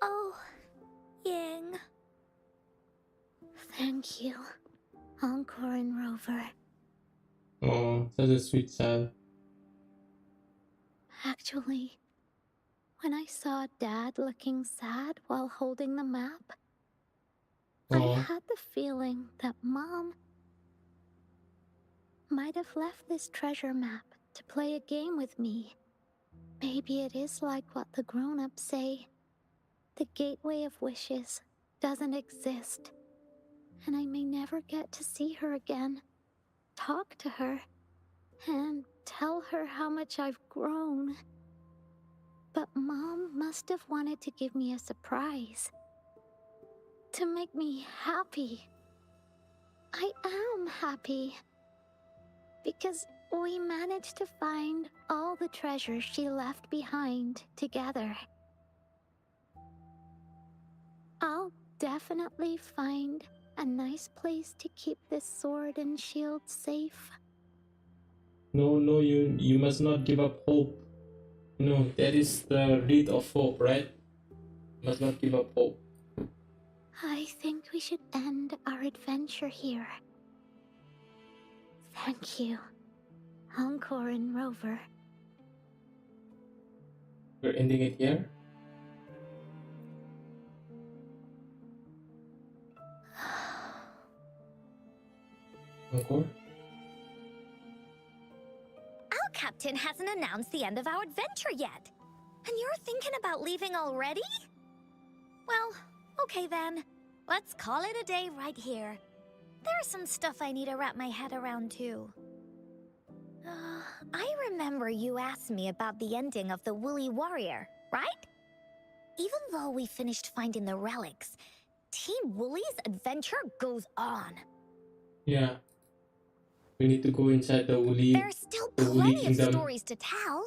Oh, Ying. Thank you, Encor and Rover. Oh, such a sweet child. Actually, when I saw Dad looking sad while holding the map, I Oh, had the feeling that Mom might have left this treasure map to play a game with me. Maybe it is like what the grown-ups say. The Gateway of Wishes doesn't exist, and I may never get to see her again, talk to her, and tell her how much I've grown. But Mom must have wanted to give me a surprise. To make me happy. I am happy. Because we managed to find all the treasures she left behind together. I'll definitely find a nice place to keep this sword and shield safe. no, no, you must not give up hope. No, that is the wreath of hope, right? Must not give up hope. I think we should end our adventure here. Thank you, Encor and Rover. We're ending it here. Encore. Our captain hasn't announced the end of our adventure yet. And you're thinking about leaving already? Well, okay then. Let's call it a day right here. There's some stuff I need to wrap my head around too. I remember you asked me about the ending of the Woolly Warrior, right? Even though we finished finding the relics, Team Woolly's adventure goes on. Yeah. We need to go inside the woolly. There's still the woolly plenty of kingdom. stories to tell.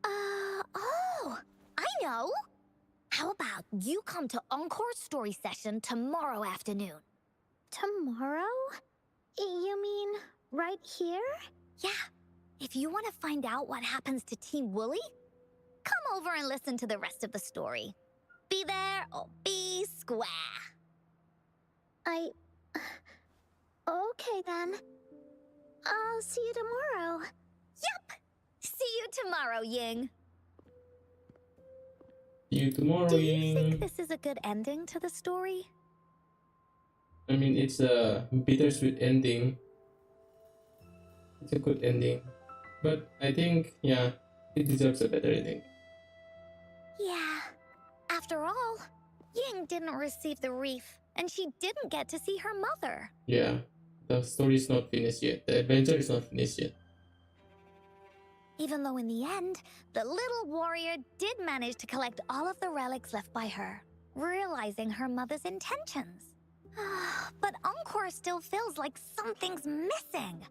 Oh, I know. How about you come to Encore's story session tomorrow afternoon? Tomorrow? You mean right here? Yeah. If you want to find out what happens to Team Woolly, come over and listen to the rest of the story. Be there or be square. Okay then. I'll see you tomorrow. Yep. See you tomorrow, Ying. See you tomorrow. Do you Ying. think this is a good ending to the story? I mean, it's a bittersweet ending. It's a good ending. But I think, yeah, it deserves a better ending. Yeah. After all, Ying didn't receive the wreath, and she didn't get to see her mother. Yeah, the story is not finished yet. The adventure is not finished yet. Even though in the end, the little warrior did manage to collect all of the relics left by her, realizing her mother's intentions. But Encor still feels like something's missing.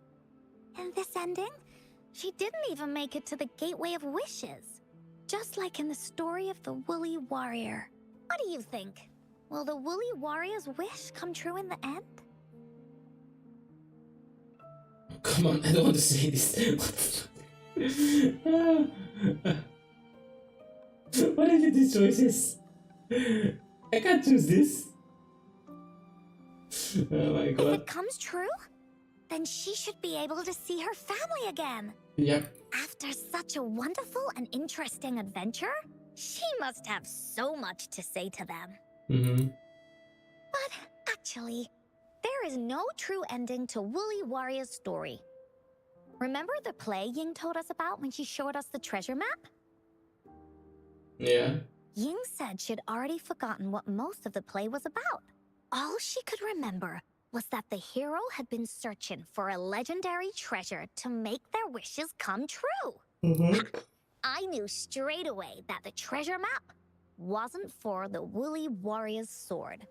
In this ending, she didn't even make it to the Gateway of Wishes. Just like in the story of the Woolly Warrior. What do you think? Will the Woolly Warrior's wish come true in the end? Come on, I don't want to say this. What are these choices? I can't choose this. Oh my If god. it comes true, then she should be able to see her family again. Yep. After such a wonderful and interesting adventure, she must have so much to say to them. Mm-hmm. But actually, there is no true ending to Woolly Warrior's story. Remember the play Ying told us about when she showed us the treasure map? Yeah. Ying said she'd already forgotten what most of the play was about. All she could remember was that the hero had been searching for a legendary treasure to make their wishes come true. Mm-hmm. I knew straight away that the treasure map wasn't for the Woolly Warrior's sword.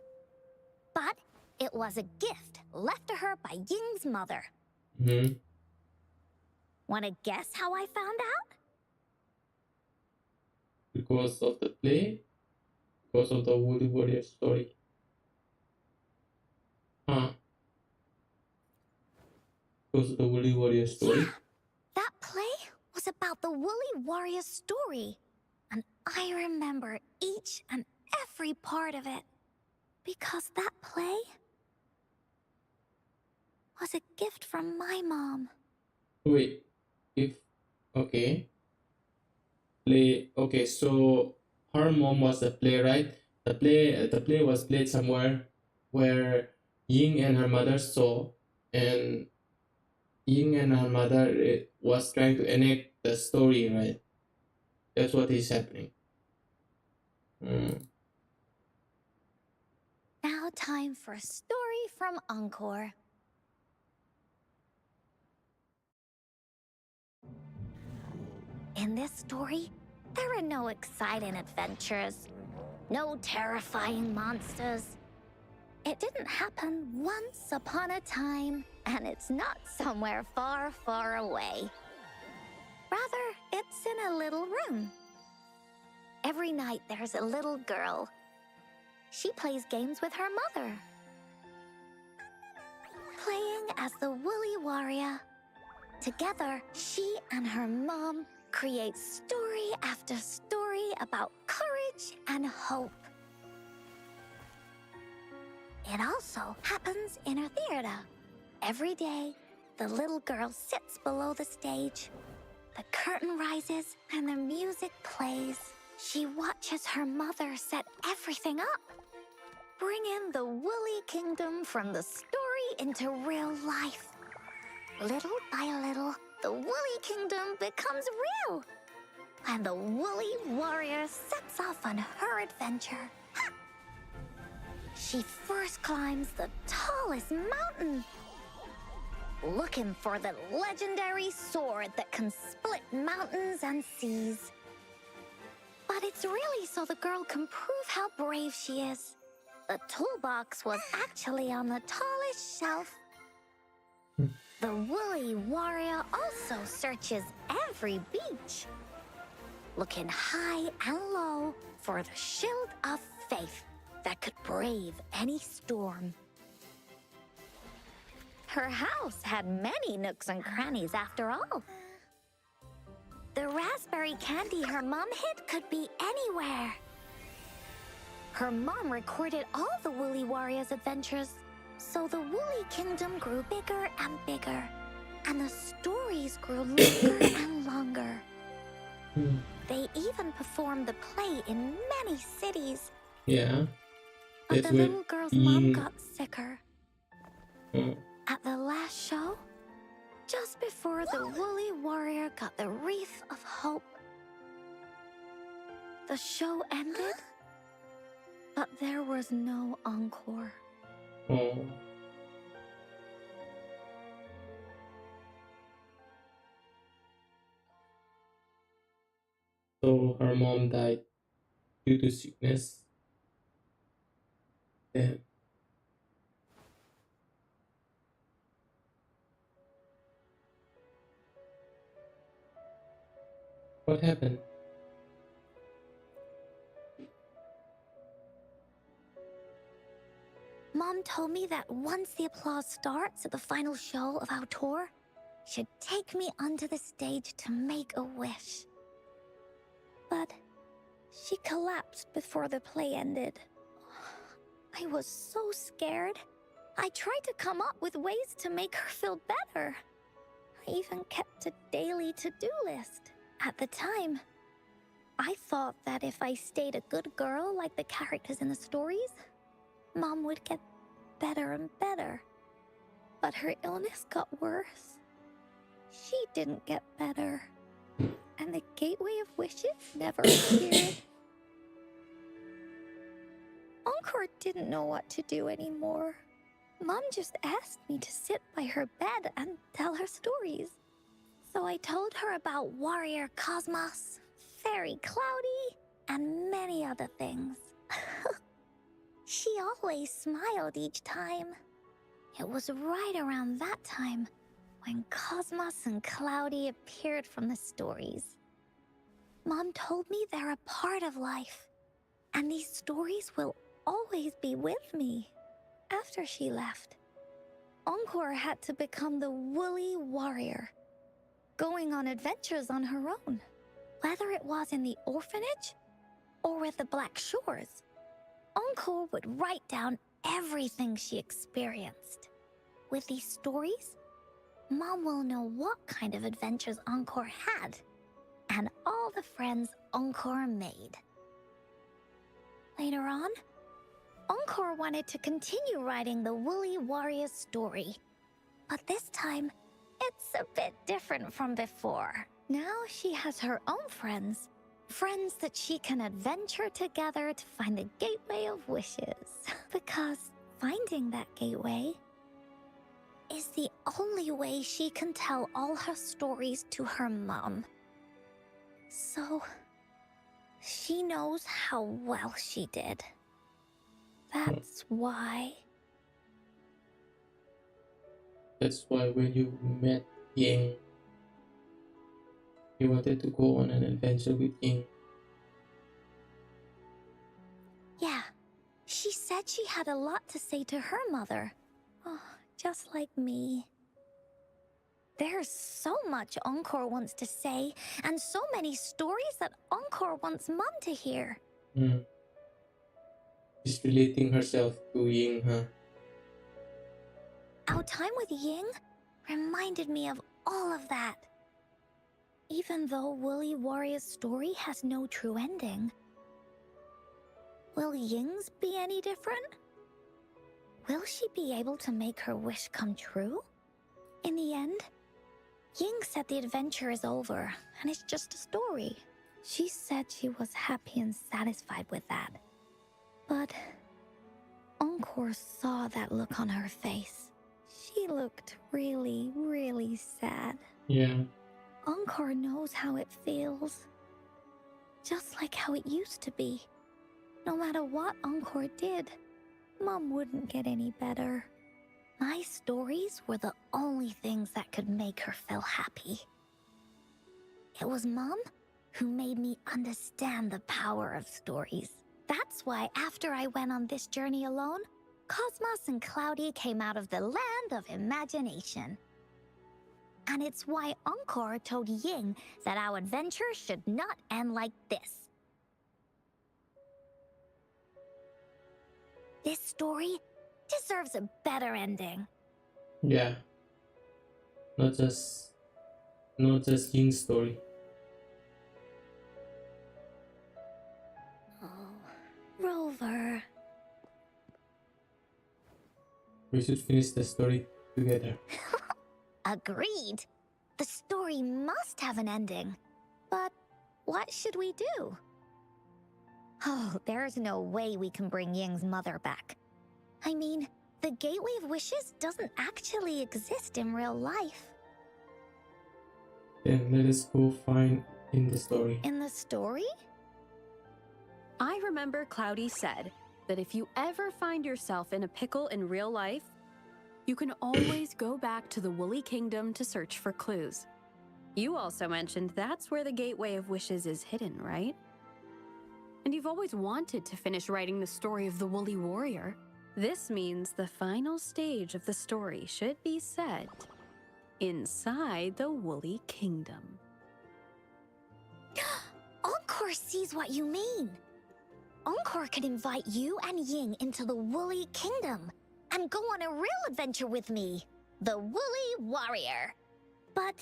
But it was a gift left to her by Ying's mother. Mm-hmm. Wanna guess how I found out? Because of the play? Because of the Woolly Warrior story? Huh? Because of the Woolly Warrior story? Yeah, that play was about the Woolly Warrior story. And I remember each and every part of it. Because that play was a gift from my mom. Wait, if okay, play. Okay, so her mom was the playwright. The play was played somewhere where Ying and her mother saw, and Ying and her mother was trying to enact the story, right? That's what is happening. Mm. Now time for a story from Encor. In this story, there are no exciting adventures, no terrifying monsters. It didn't happen once upon a time, and it's not somewhere far, far away. Rather, it's in a little room. Every night there's a little girl. She plays games with her mother. Playing as the Woolly Warrior. Together, she and her mom create story after story about courage and hope. It also happens in her theater. Every day, the little girl sits below the stage. The curtain rises and the music plays. She watches her mother set everything up. Bring in the Woolly Kingdom from the story into real life. Little by little, the Woolly Kingdom becomes real. And the Woolly Warrior sets off on her adventure. Ha! She first climbs the tallest mountain, looking for the legendary sword that can split mountains and seas. But it's really so the girl can prove how brave she is. The toolbox was actually on the tallest shelf. The Woolly Warrior also searches every beach, looking high and low for the shield of faith that could brave any storm. Her house had many nooks and crannies after all. The raspberry candy her mom hid could be anywhere. Her mom recorded all the Woolly Warrior's adventures, so the Woolly Kingdom grew bigger and bigger, and the stories grew longer and longer. They even performed the play in many cities. Yeah. But That's the when little girl's mom Ying. got sicker. Oh, At the last show, just before the Woolly Warrior got the wreath of hope, the show ended, but there was no encore. oh. So her mom died due to sickness. Then what happened? Mom told me that once the applause starts at the final show of our tour, she'd take me onto the stage to make a wish. But she collapsed before the play ended. I was so scared. I tried to come up with ways to make her feel better. I even kept a daily to-do list. At the time, I thought that if I stayed a good girl like the characters in the stories, Mom would get better and better. But her illness got worse. She didn't get better. And the Gateway of Wishes never appeared. Encor didn't know what to do anymore. Mom just asked me to sit by her bed and tell her stories. So I told her about Warrior Cosmos, Fairy Cloudy, and many other things. She always smiled each time. It was right around that time when Cosmos and Cloudy appeared from the stories. Mom told me they're a part of life, and these stories will always be with me. After she left, Encor had to become the woolly warrior, going on adventures on her own. Whether it was in the orphanage or with the Black Shores, Encor would write down everything she experienced. With these stories, Mom will know what kind of adventures Encor had and all the friends Encor made. Later on, Encor wanted to continue writing the Woolly Warrior's story, but this time, it's a bit different from before. Now she has her own friends, friends that she can adventure together to find the Gateway of Wishes. Because finding that gateway is the only way she can tell all her stories to her mom. So, she knows how well she did. That's why. That's why when you met Ying, you wanted to go on an adventure with Ying. Yeah, she said she had a lot to say to her mother. Oh, just like me. There's so much Encor wants to say, and so many stories that Encor wants Mom to hear. She's relating herself to Ying, huh? Our time with Ying reminded me of all of that. Even though Woolly Warrior's story has no true ending, will Ying's be any different? Will she be able to make her wish come true? In the end, Ying said the adventure is over and it's just a story. She said she was happy and satisfied with that. But Encor saw that look on her face. She looked really, really sad. Yeah. Encor knows how it feels. Just like how it used to be. No matter what Encor did, Mom wouldn't get any better. My stories were the only things that could make her feel happy. It was Mom who made me understand the power of stories. That's why after I went on this journey alone, Cosmos and Cloudy came out of the land of imagination. And it's why Encor told Ying that our adventure should not end like this. This story deserves a better ending. Yeah. Not just Ying's story. Oh, Rover. We should finish the story together. Agreed. The story must have an ending. But what should we do? Oh, there's no way we can bring Ying's mother back. I mean, the Gateway of Wishes doesn't actually exist in real life. Then let us go find in the story. In the story? I remember Cloudy said that if you ever find yourself in a pickle in real life, you can always go back to the Woolly Kingdom to search for clues. You also mentioned that's where the Gateway of Wishes is hidden, right? And you've always wanted to finish writing the story of the Woolly Warrior. This means the final stage of the story should be set inside the Woolly Kingdom. Encor sees what you mean. Encor could invite you and Ying into the Woolly Kingdom and go on a real adventure with me, the Woolly Warrior. But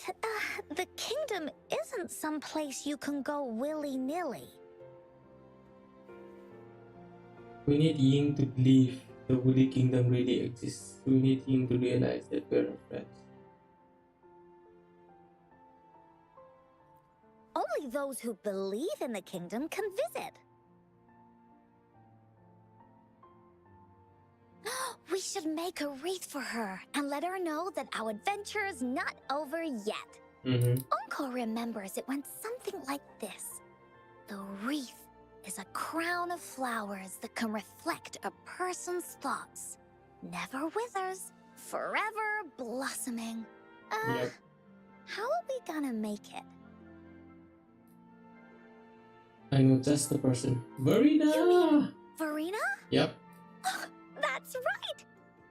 the kingdom isn't some place you can go willy-nilly. We need Ying to believe the Woolly Kingdom really exists. We need Ying to realize that we're her friends. Only those who believe in the kingdom can visit. We should make a wreath for her and let her know that our adventure is not over yet. Encor remembers it went something like this. The wreath is a crown of flowers that can reflect a person's thoughts. Never withers, forever blossoming. Yep. How are we gonna make it? I know just the person. Verena! You mean Verena? Yep. That's right!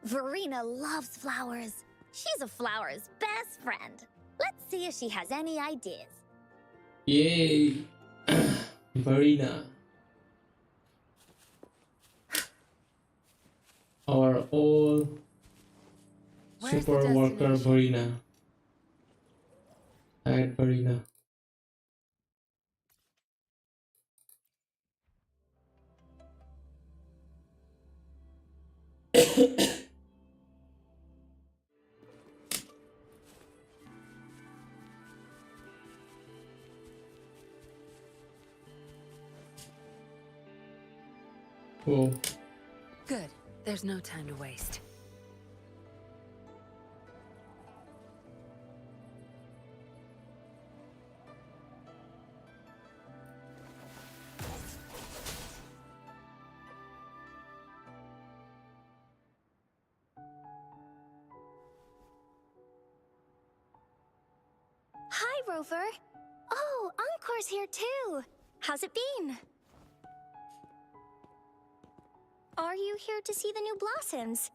Verena loves flowers. She's a flower's best friend. Let's see if she has any ideas. Yay! Verena. Our all Where's the super worker destination? Verena. Tired Verena. Whoa. Good. There's no time to waste. Hi, Rover. Oh, Encor's here too. How's it been? Are you here to see the new blossoms?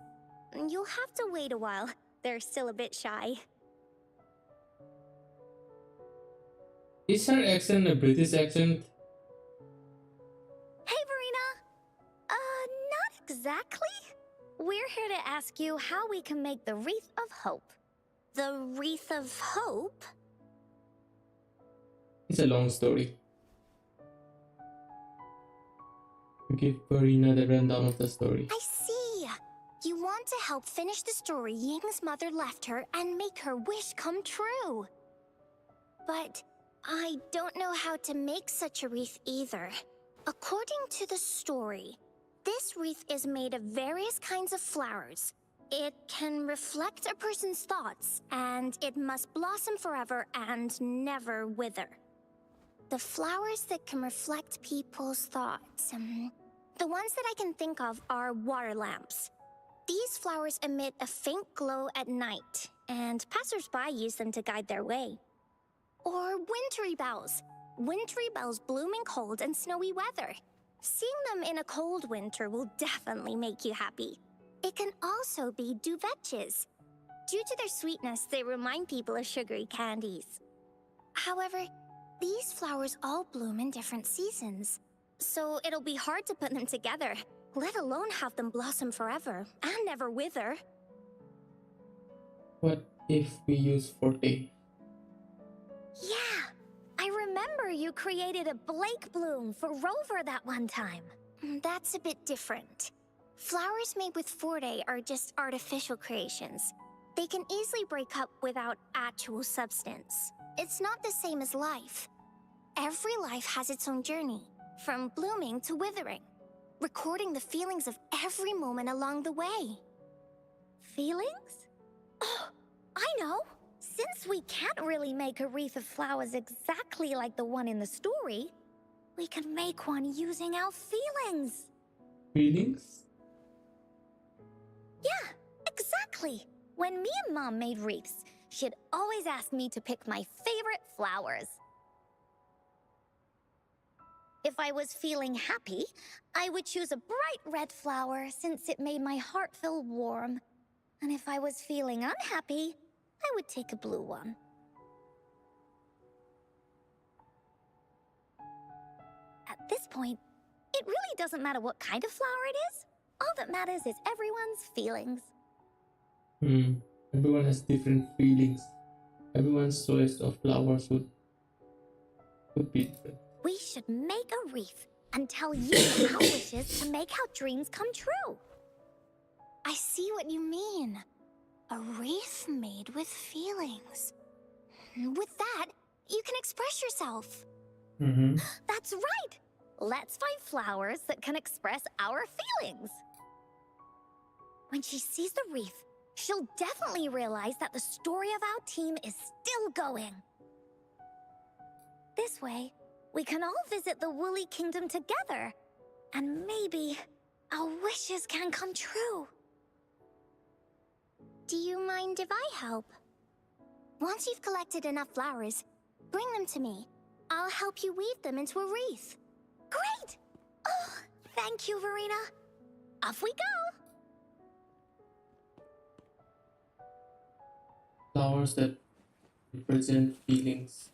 You'll have to wait a while. They're still a bit shy. Is her accent a British accent? Hey, Verena. Not exactly. We're here to ask you how we can make the Wreath of Hope. The Wreath of Hope? It's a long story. Give Verena the rundown of the story. I see. You want to help finish the story Ying's mother left her and make her wish come true. But I don't know how to make such a wreath either. According to the story, this wreath is made of various kinds of flowers. It can reflect a person's thoughts, and it must blossom forever and never wither. The flowers that can reflect people's thoughts, the ones that I can think of are water lamps. These flowers emit a faint glow at night, and passers-by use them to guide their way. Or wintry bells. Wintry bells bloom in cold and snowy weather. Seeing them in a cold winter will definitely make you happy. It can also be duvetches. Due to their sweetness, they remind people of sugary candies. However, these flowers all bloom in different seasons, so it'll be hard to put them together, let alone have them blossom forever and never wither. What if we use Forte? Yeah, I remember you created a Blake bloom for Rover that one time. That's a bit different. Flowers made with Forte are just artificial creations. They can easily break up without actual substance. It's not the same as life. Every life has its own journey, from blooming to withering, recording the feelings of every moment along the way. Feelings? Oh, I know! Since we can't really make a wreath of flowers exactly like the one in the story, we can make one using our feelings. Feelings? Yeah, exactly. When me and Mom made wreaths, she'd always ask me to pick my favorite flowers. If I was feeling happy, I would choose a bright red flower since it made my heart feel warm. And if I was feeling unhappy, I would take a blue one. At this point, it really doesn't matter what kind of flower it is. All that matters is everyone's feelings. Everyone has different feelings. Everyone's choice of flowers would be different. We should make a wreath and tell you our wishes to make our dreams come true. I see what you mean. A wreath made with feelings. With that, you can express yourself. That's right! Let's find flowers that can express our feelings. When she sees the wreath, she'll definitely realize that the story of our team is still going. This way, we can all visit the Woolly Kingdom together And maybe our wishes can come true. Do you mind if I help? Once you've collected enough flowers, bring them to me. I'll help you weave them into a wreath. Great! Oh, thank you, Verena. Off we go! Flowers that represent feelings.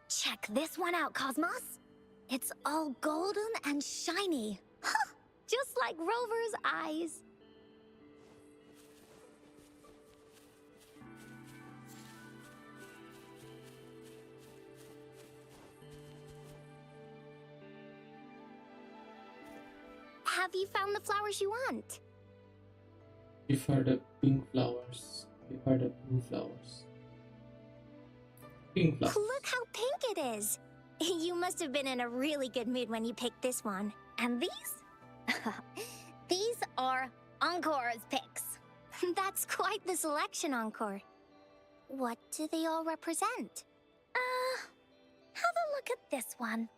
Check this one out, Cosmos. It's all golden and shiny. Just like Rover's eyes. Have you found the flowers you want? Give her the pink flowers. Give her the blue flowers. Pink flowers. Look how pink it is. You must have been in a really good mood when you picked this one. And these? These are Encor's picks. That's quite the selection, Encor. What do they all represent? Have a look at this one.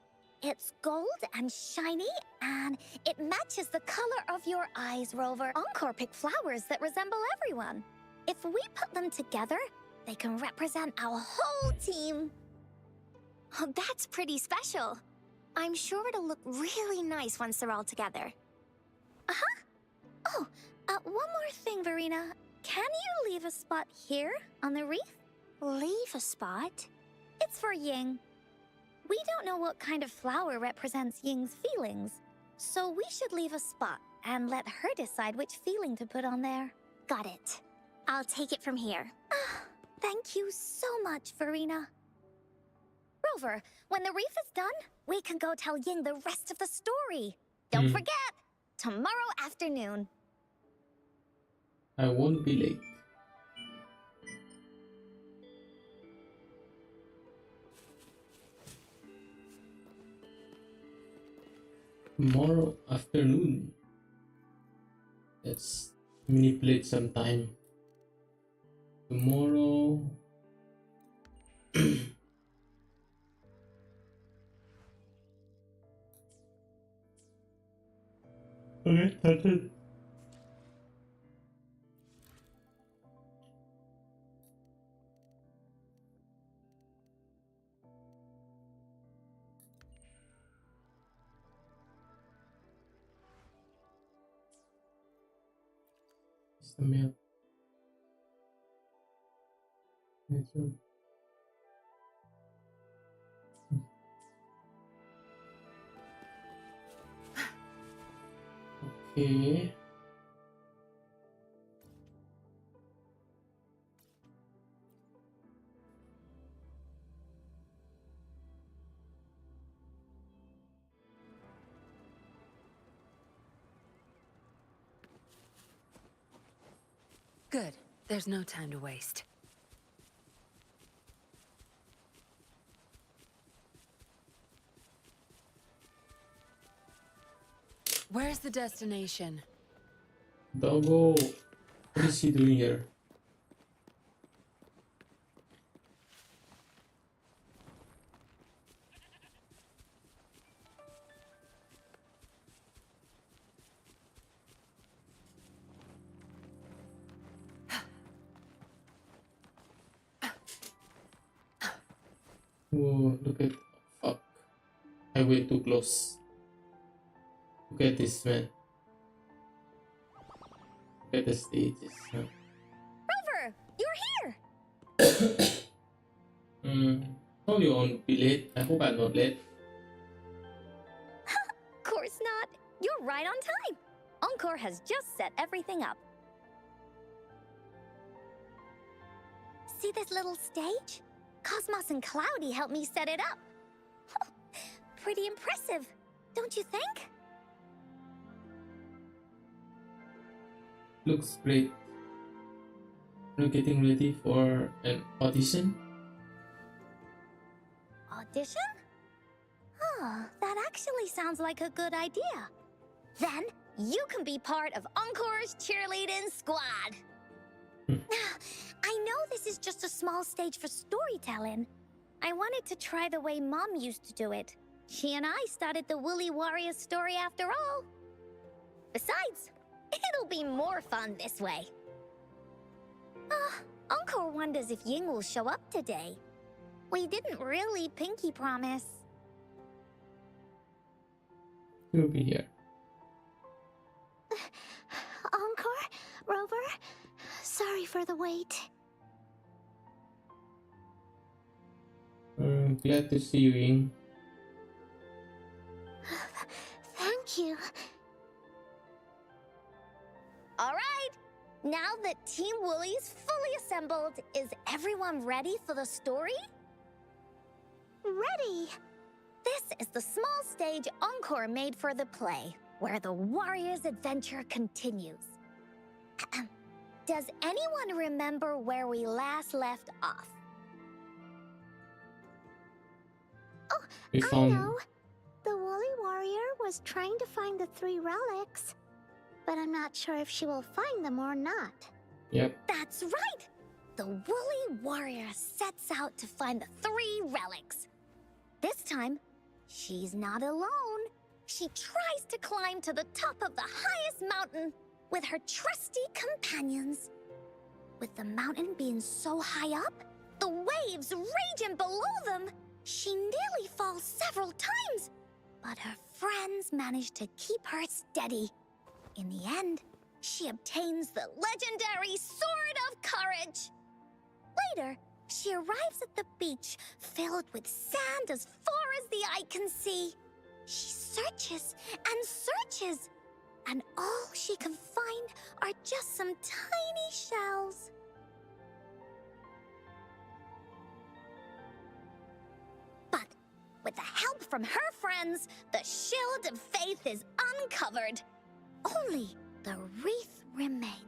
It's gold and shiny, and it matches the color of your eyes, Rover. Encor picked flowers that resemble everyone. If we put them together, they can represent our whole team. Oh, that's pretty special. I'm sure it'll look really nice once they're all together. Oh, one more thing, Verena. Can you leave a spot here on the wreath? Leave a spot? It's for Ying. We don't know what kind of flower represents Ying's feelings, so we should leave a spot and let her decide which feeling to put on there. Got it. I'll take it from here. Thank you so much, Verena. Rover, when the wreath is done, we can go tell Ying the rest of the story. Don't forget, tomorrow afternoon. I won't be late. Tomorrow afternoon. Let's manipulate some time. Tomorrow. Okay, that's it. It's the mail. That's it. Okay. Good. There's no time to waste. Where's the destination? Doggo, what is he doing here? Oh, look at, fuck. I went too close. Look at this, man. Look at the stages. Rover, you're here! Told you won't be late. I hope I'm not late. Course not. You're right on time. Encor has just set everything up. See this little stage? Cosmos and Cloudy helped me set it up. Pretty impressive, don't you think? Looks great. We're getting ready for an audition. Audition? Oh, that actually sounds like a good idea. Then you can be part of Encor's cheerleading squad. I know this is just a small stage for storytelling. I wanted to try the way Mom used to do it. She and I started the Woolly Warrior story after all. Besides, it'll be more fun this way. Encor wonders if Ying will show up today. We didn't really pinky promise. He'll be here. Encore, Rover, sorry for the wait. Glad to see you, Ying. Thank you. All right, now that Team Woolly's fully assembled, is everyone ready for the story? Ready. This is the small stage Encore made for the play, where the warrior's adventure continues. Does anyone remember where we last left off? Oh, We I found know. The Woolly Warrior was trying to find the 3 relics, but I'm not sure if she will find them or not. Yep. That's right! The Woolly Warrior sets out to find the 3 relics. This time, she's not alone. She tries to climb to the top of the highest mountain with her trusty companions. With the mountain being so high up, the waves raging below them, she nearly falls several times. But her friends manage to keep her steady. In the end, she obtains the legendary Sword of Courage. Later, she arrives at the beach filled with sand as far as the eye can see. She searches and searches, and all she can find are just some tiny shells. But with the help from her friends, the Shield of Faith is uncovered. Only the wreath remains.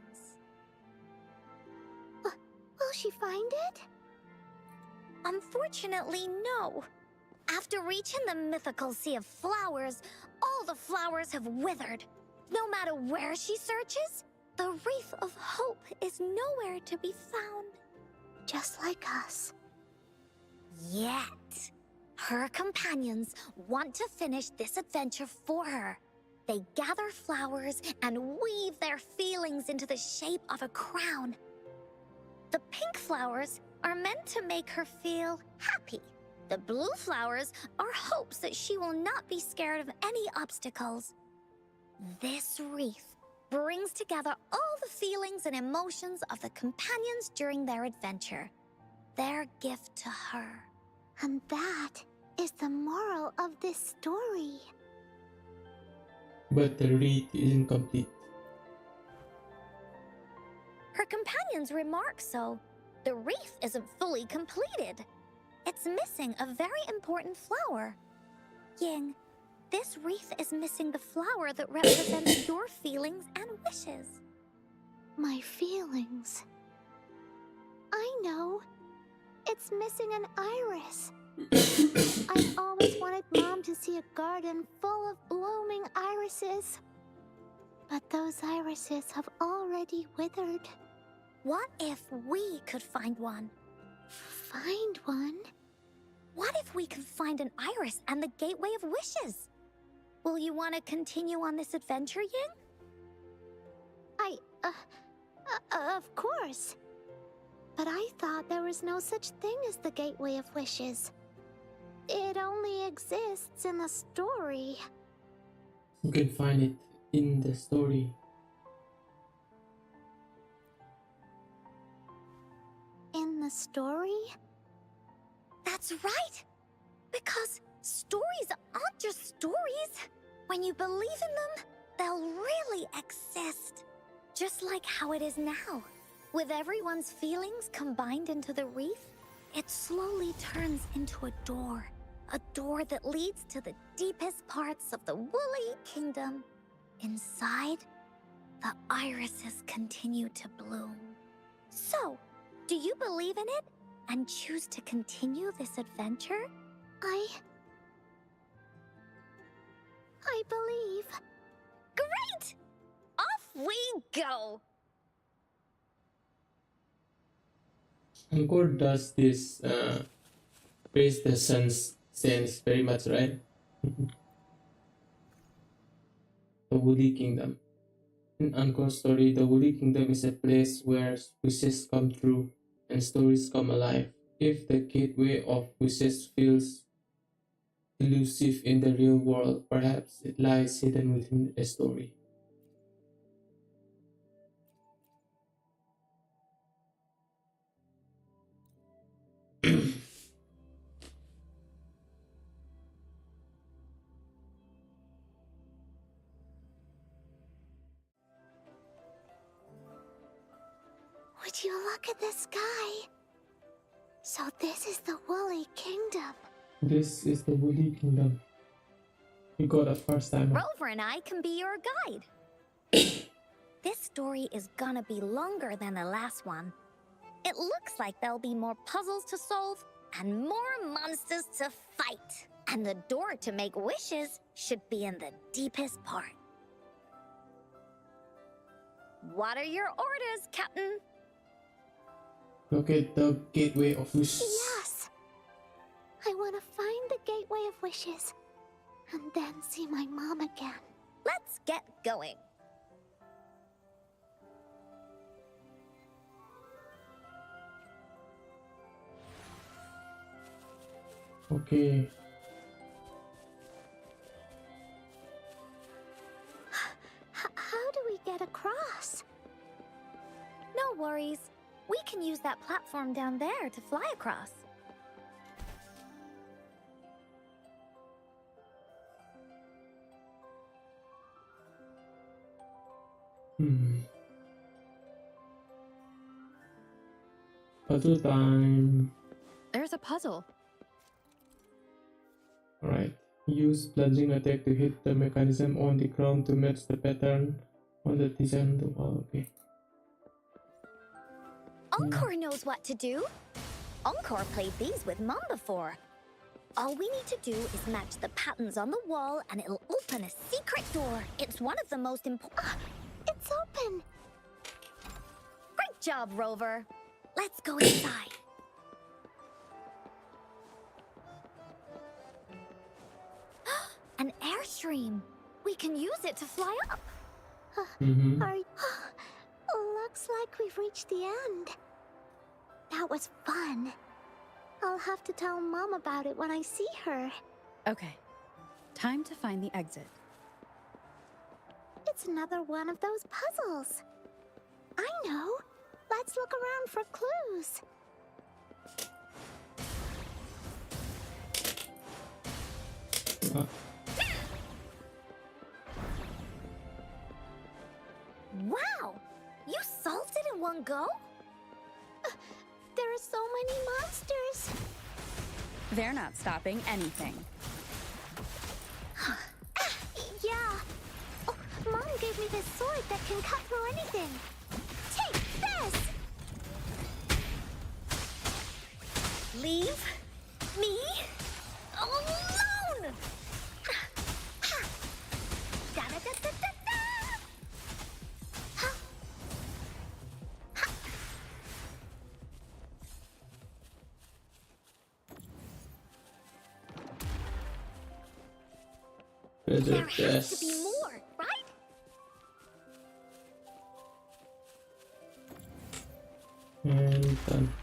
Will she find it? Unfortunately, no. After reaching the mythical Sea of Flowers, all the flowers have withered. No matter where she searches, the Wreath of Hope is nowhere to be found. Just like us. Yet, her companions want to finish this adventure for her. They gather flowers and weave their feelings into the shape of a crown. The pink flowers are meant to make her feel happy. The blue flowers are hopes that she will not be scared of any obstacles. This wreath brings together all the feelings and emotions of the companions during their adventure. Their gift to her. And that is the moral of this story. But the wreath isn't complete. Her companions remark so. The wreath isn't fully completed. It's missing a very important flower. Ying, this wreath is missing the flower that represents your feelings and wishes. My feelings. I know. It's missing an iris. I've always wanted Mom to see a garden full of blooming irises. But those irises have already withered. What if we could find one? Find one? What if we could find an iris and the Gateway of Wishes? Will you want to continue on this adventure, Ying? Of course. But I thought there was no such thing as the Gateway of Wishes. It only exists in the story. You can find it in the story. In the story? That's right! Because stories aren't just stories. When you believe in them, they'll really exist. Just like how it is now. With everyone's feelings combined into the wreath, it slowly turns into a door. A door that leads to the deepest parts of the Woolly Kingdom. Inside, the irises continue to bloom. So, do you believe in it and choose to continue this adventure? we go! Encor does this praise the sun's sense very much, right? The Woody Kingdom. In Encor's story, the Woody Kingdom is a place where wishes come true and stories come alive. If the gateway of wishes feels elusive in the real world, perhaps it lies hidden within a story. Would you look at the sky? So this is the Woolly Kingdom. This is the Woody Kingdom. We got a first time. Rover and I can be your guide. This story is gonna be longer than the last one. It looks like there'll be more puzzles to solve and more monsters to fight. And the door to make wishes should be in the deepest part. What are your orders, Captain? Look at the gateway of wishes. Yes! I want to find the Gateway of Wishes and then see my mom again. Let's get going. Okay. How do we get across? No worries. We can use that platform down there to fly across. Puzzle time. There's a puzzle. Alright. Use plunging attack to hit the mechanism on the ground to match the pattern on the design of the wall. Okay. Encor knows what to do. Encor played these with Mom before. All we need to do is match the patterns on the wall and it'll open a secret door. It's one of the most important... It's open! Great job, Rover. Let's go inside. An airstream. We can use it to fly up. Looks like we've reached the end. That was fun. I'll have to tell Mom about it when I see her. Okay. Time to find the exit. It's another one of those puzzles. I know. Let's look around for clues. Wow! You solved it in one go? There are so many monsters. They're not stopping anything. Yeah. Oh, Mom gave me this sword that can cut through anything. Take this! Leave me alone! Da-da-da-da-da-da! There has to be more, right? And done.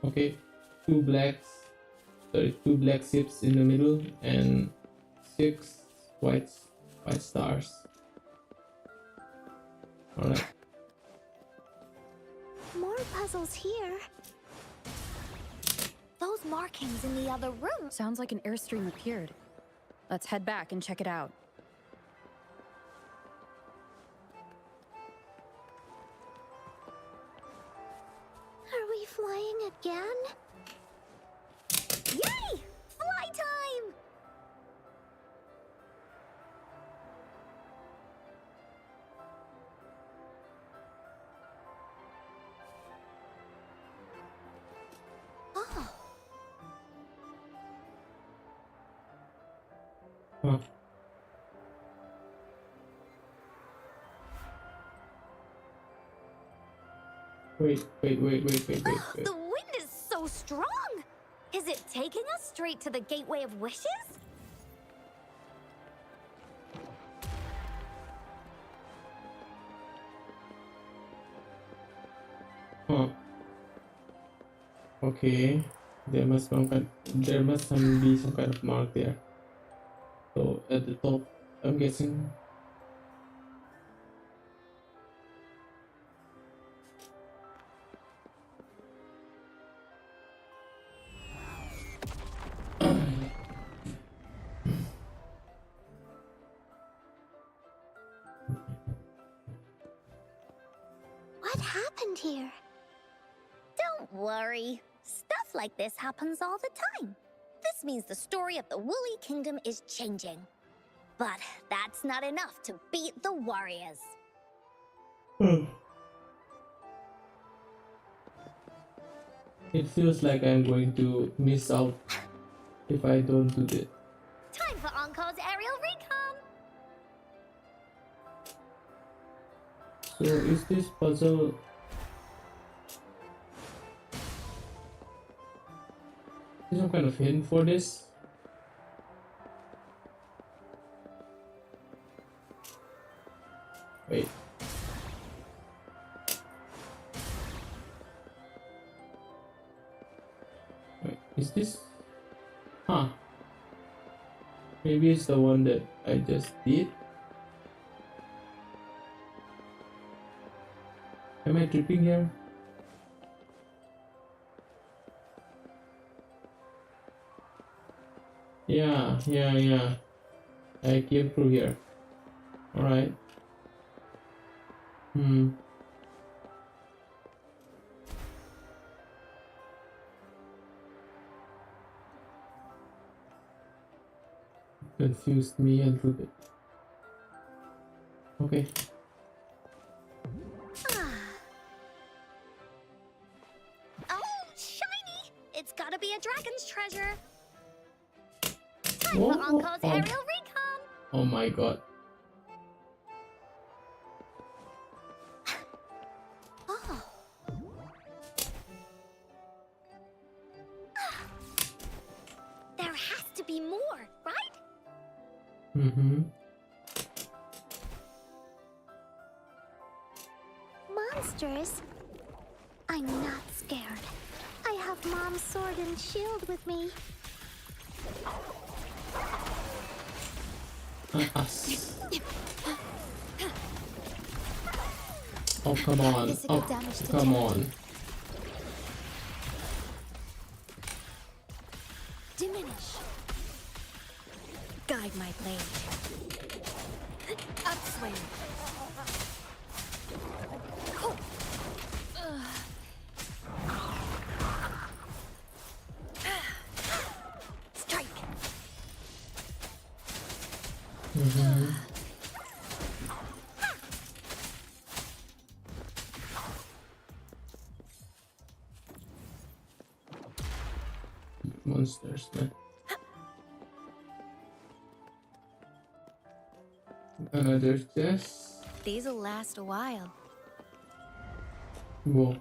Okay, two black ships in the middle and 6 white stars. Alright. More puzzles here. Those markings in the other room. Sounds like an airstream appeared. Let's head back and check it out. Are we flying again? Yay! Fly time! Oh. Huh. Wait. The wind is so strong! Is it taking us straight to the Gateway of Wishes? Huh. Okay. There must be some kind of mark there. So at the top, I'm guessing. What happened here? Don't worry. Stuff like this happens all the time. This means the story of the Woolly Kingdom is changing. But that's not enough to beat the warriors. It feels like I'm going to miss out if I don't do this. Time for Encor's aerial recon! So is this puzzle? Is some kind of hint for this? Wait. Wait, is this? Huh. Maybe it's the one that I just did. Am I tripping here? Yeah. I came through here. Alright. Confused me a little bit. Okay. Oh, shiny! It's gotta be a dragon's treasure. Time Whoa, for Encor's aerial recon! Oh my god. Oh. There has to be more, right? Monsters? I'm not scared. I have Mom's sword and shield with me. Oh, come on. Physical Oh, damage to come Jack. on. Diminish. Guide my blade. Upswing. Strike. Monsters, man. Another chest. These'll last a while. Whoa.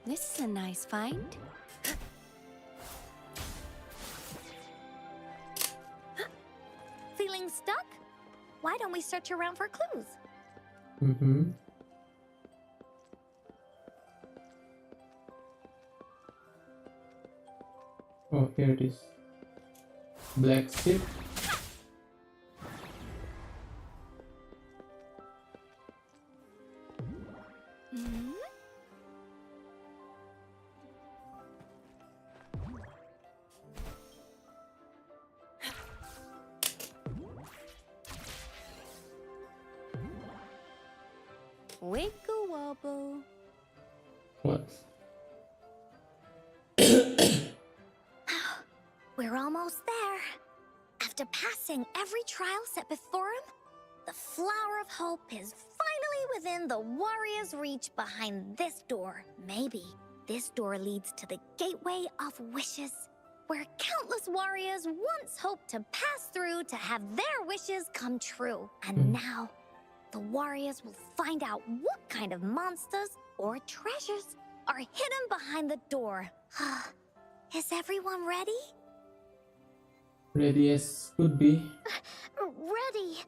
This is a nice find. Feeling stuck? Why don't we search around for clues? Oh, here it is. Black ship. Wiggle wobble. What? We're almost there. After passing every trial set before him, the flower of hope is finally within the warrior's reach behind this door. Maybe. This door leads to the Gateway of Wishes, where countless warriors once hoped to pass through to have their wishes come true. And now, the warriors will find out what kind of monsters or treasures are hidden behind the door. Is everyone ready? Ready as could be. Ready.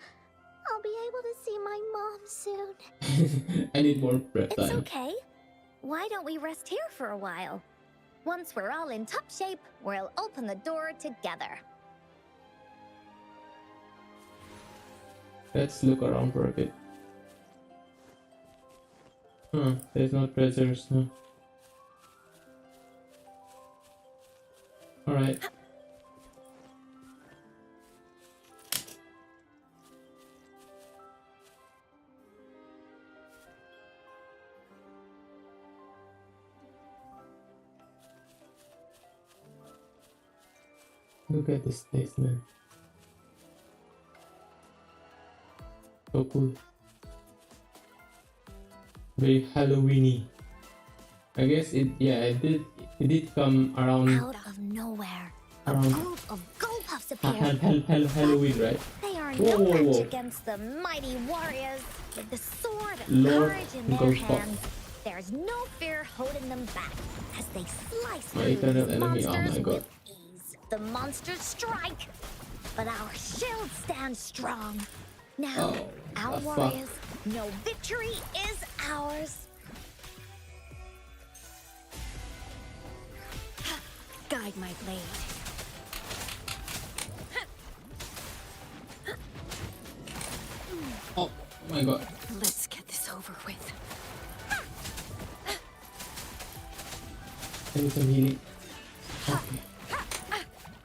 I'll be able to see my mom soon. I need more prep It's time. okay. Why don't we rest here for a while? Once we're all in top shape, we'll open the door together. Let's look around for a bit. There's no treasures, huh? Alright. Look at this place, man. So cool. Very Halloweeny. I guess it did come around Out of nowhere, a group of Gulpuffs appeared. Halloween, right? They are Whoa, no whoa, match whoa. against the mighty warriors with the sword of Lord courage in their Gulpuff. hands. There's no fear holding them back as they slice My through eternal these enemy, oh my monsters god. with ease. The monsters strike, but our shields stand strong. Now, Oh, our fuck. warriors know victory is ours. Guide my blade. Oh my god. Let's get this over with. I need some healing. Okay.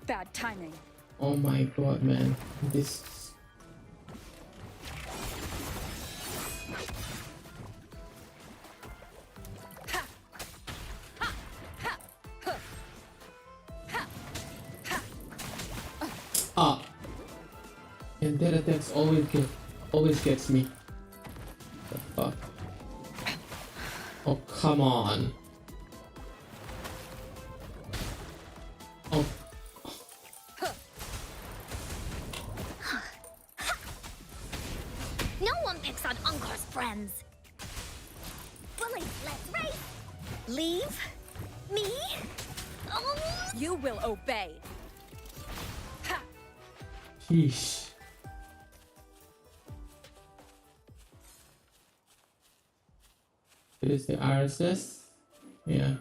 Bad timing. Oh my god, man. This. And that attacks always gets me. The fuck? Oh, come on. Oh. No one picks on Encor's friends. Bully, let's race. Leave? Me? Oh. You will obey. Sheesh. It is the RSS. Yeah.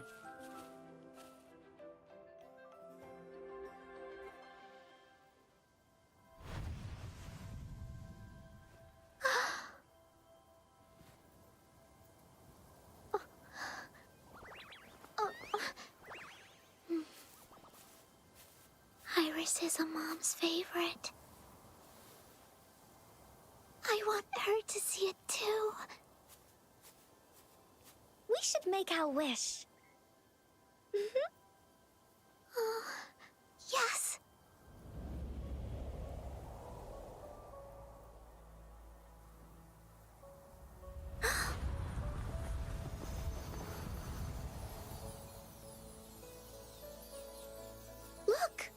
Iris is a mom's favorite. I want her to see it too. We should make our wish. Yes. Look!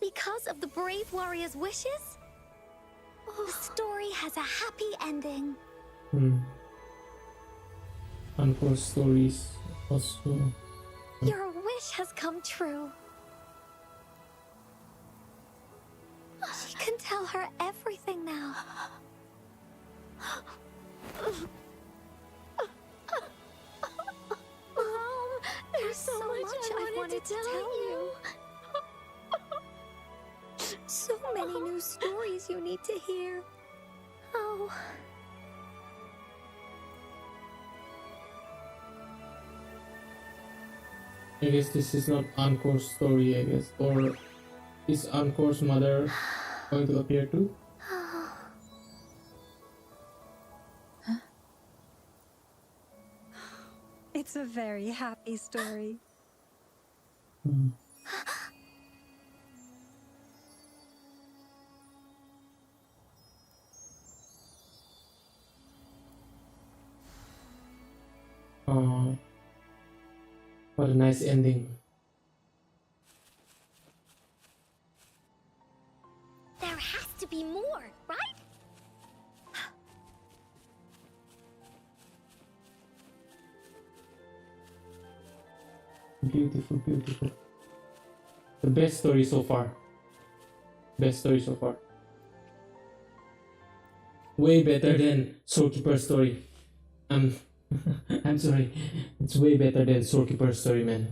Because of the brave warrior's wishes, the story has a happy ending. Encore stories also. Your wish has come true. She can tell her everything now. Mom, there's so much I wanted to tell you. So many new stories you need to hear. Oh. I guess this is not Encore's story, I guess. Or is Encore's mother going to appear too? It's a very happy story. What a nice ending. There has to be more, right? Beautiful, beautiful. The best story so far. Best story so far. Way better than Soulkeeper's story. I'm I'm sorry. It's way better than Soulkeeper's story, man.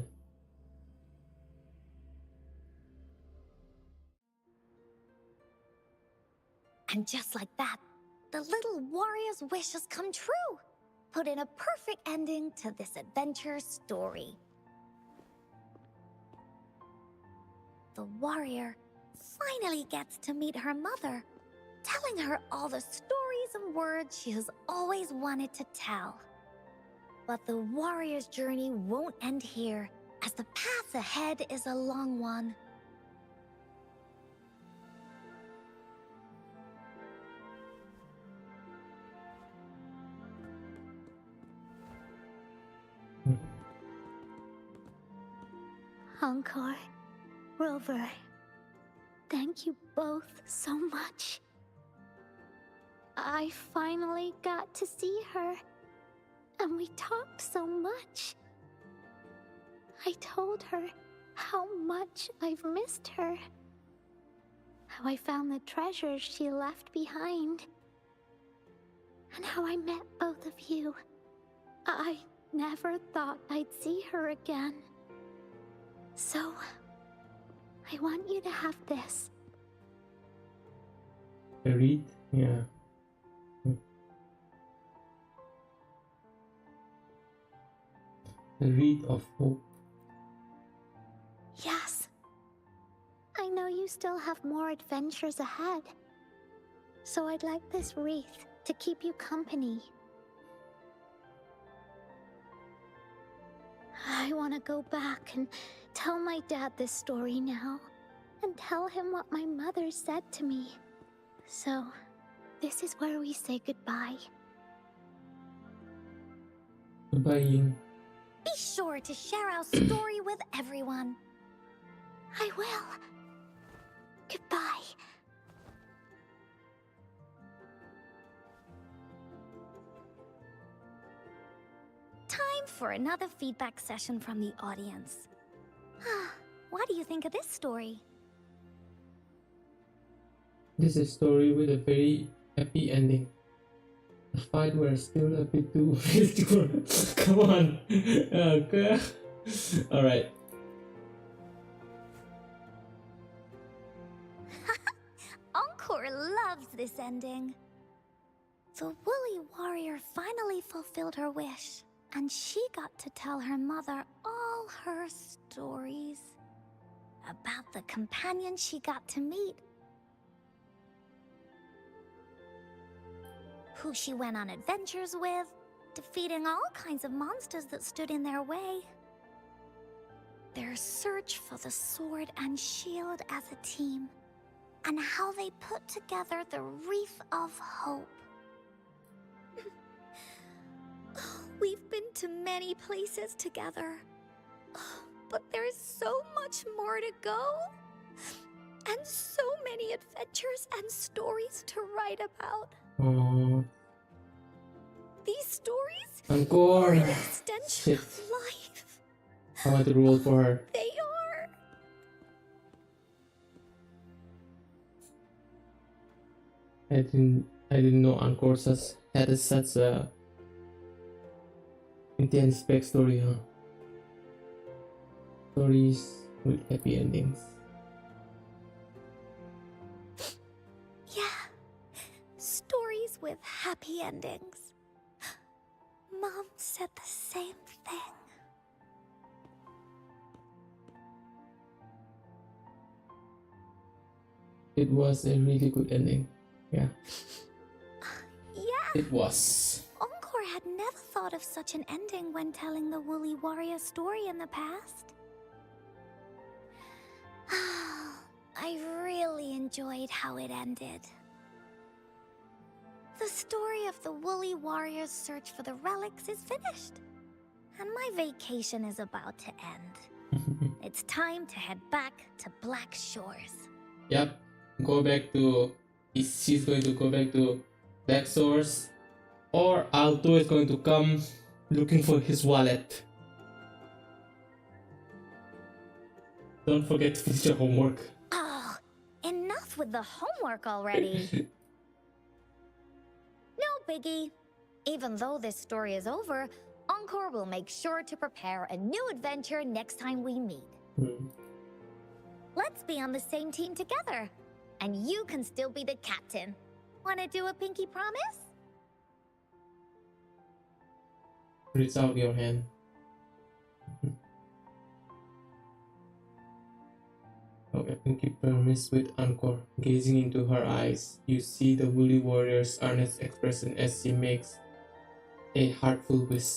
And just like that, the little warrior's wish has come true. Put in a perfect ending to this adventure story. The warrior finally gets to meet her mother, telling her all the stories and words she has always wanted to tell. But the warrior's journey won't end here, as the path ahead is a long one. Encor, Rover, thank you both so much. I finally got to see her, and we talked so much. I told her how much I've missed her, how I found the treasures she left behind, and how I met both of you. I never thought I'd see her again. So, I want you to have this. A read? Yeah. The read of hope. Yes. I know you still have more adventures ahead. So I'd like this wreath to keep you company. I want to go back and tell my dad this story now, and tell him what my mother said to me. So, this is where we say goodbye. Goodbye, Ying. Be sure to share our story with everyone. I will. Goodbye. Time for another feedback session from the audience. What do you think of this story? This is a story with a very happy ending. The fight were still a bit too physical. Come on. Okay. Alright. Encor loves this ending. The woolly warrior finally fulfilled her wish, and she got to tell her mother all her stories about the companion she got to meet, who she went on adventures with, defeating all kinds of monsters that stood in their way, their search for the sword and shield as a team, and how they put together the Wreath of Hope. We've been to many places together, but there's so much more to go, and so many adventures and stories to write about. Aww. These stories Encor. are an extension Shit. of life. I want to roll for her. They are. I didn't know Encor had such a intense backstory, huh? Stories with happy endings. Yeah, stories with happy endings. Mom said the same thing. It was a really good ending. Yeah. Yeah. It was. Encor had never thought of such an ending when telling the Woolly Warrior story in the past. I really enjoyed how it ended. The story of the Woolly Warrior's search for the relics is finished. and my vacation is about to end. It's time to head back to Black Shores. Yep, go back to. She's going to go back to Black Shores, or Alto is going to come looking for his wallet. Don't forget to finish your homework. Oh, enough with the homework already. No biggie. Even though this story is over, Encor will make sure to prepare a new adventure next time we meet. Let's be on the same team together. And you can still be the captain. Wanna do a pinky promise? Reach out your hand. Okay, pinky promise with Encor. Gazing into her eyes, you see the woolly warrior's earnest expression as she makes a heartful wish.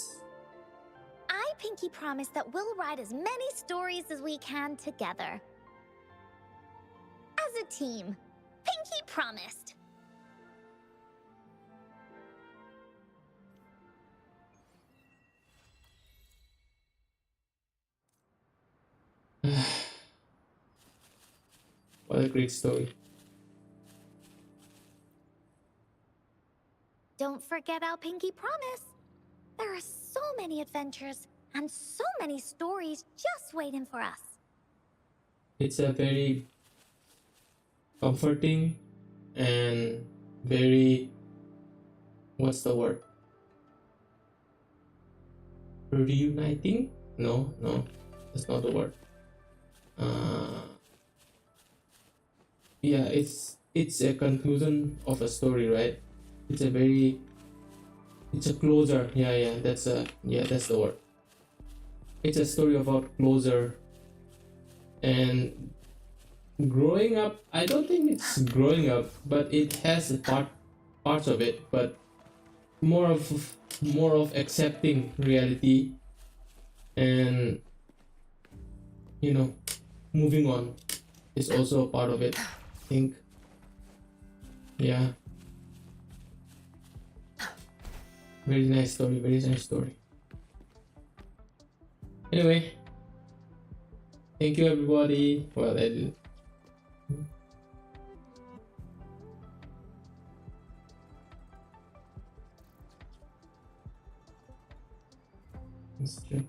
I pinky promise that we'll write as many stories as we can together. As a team. Pinky promised. What a great story. Don't forget our pinky promise. There are so many adventures and so many stories just waiting for us. It's a very comforting and very, what's the word? Reuniting? No, that's not the word. Yeah, it's a conclusion of a story, right? It's a closer. Yeah, that's the word. It's a story about closer and growing up. I don't think it's growing up, but it has a parts of it, but more of accepting reality and moving on is also a part of it, I think. Yeah, very nice story. Anyway, thank you everybody. Well, it's true.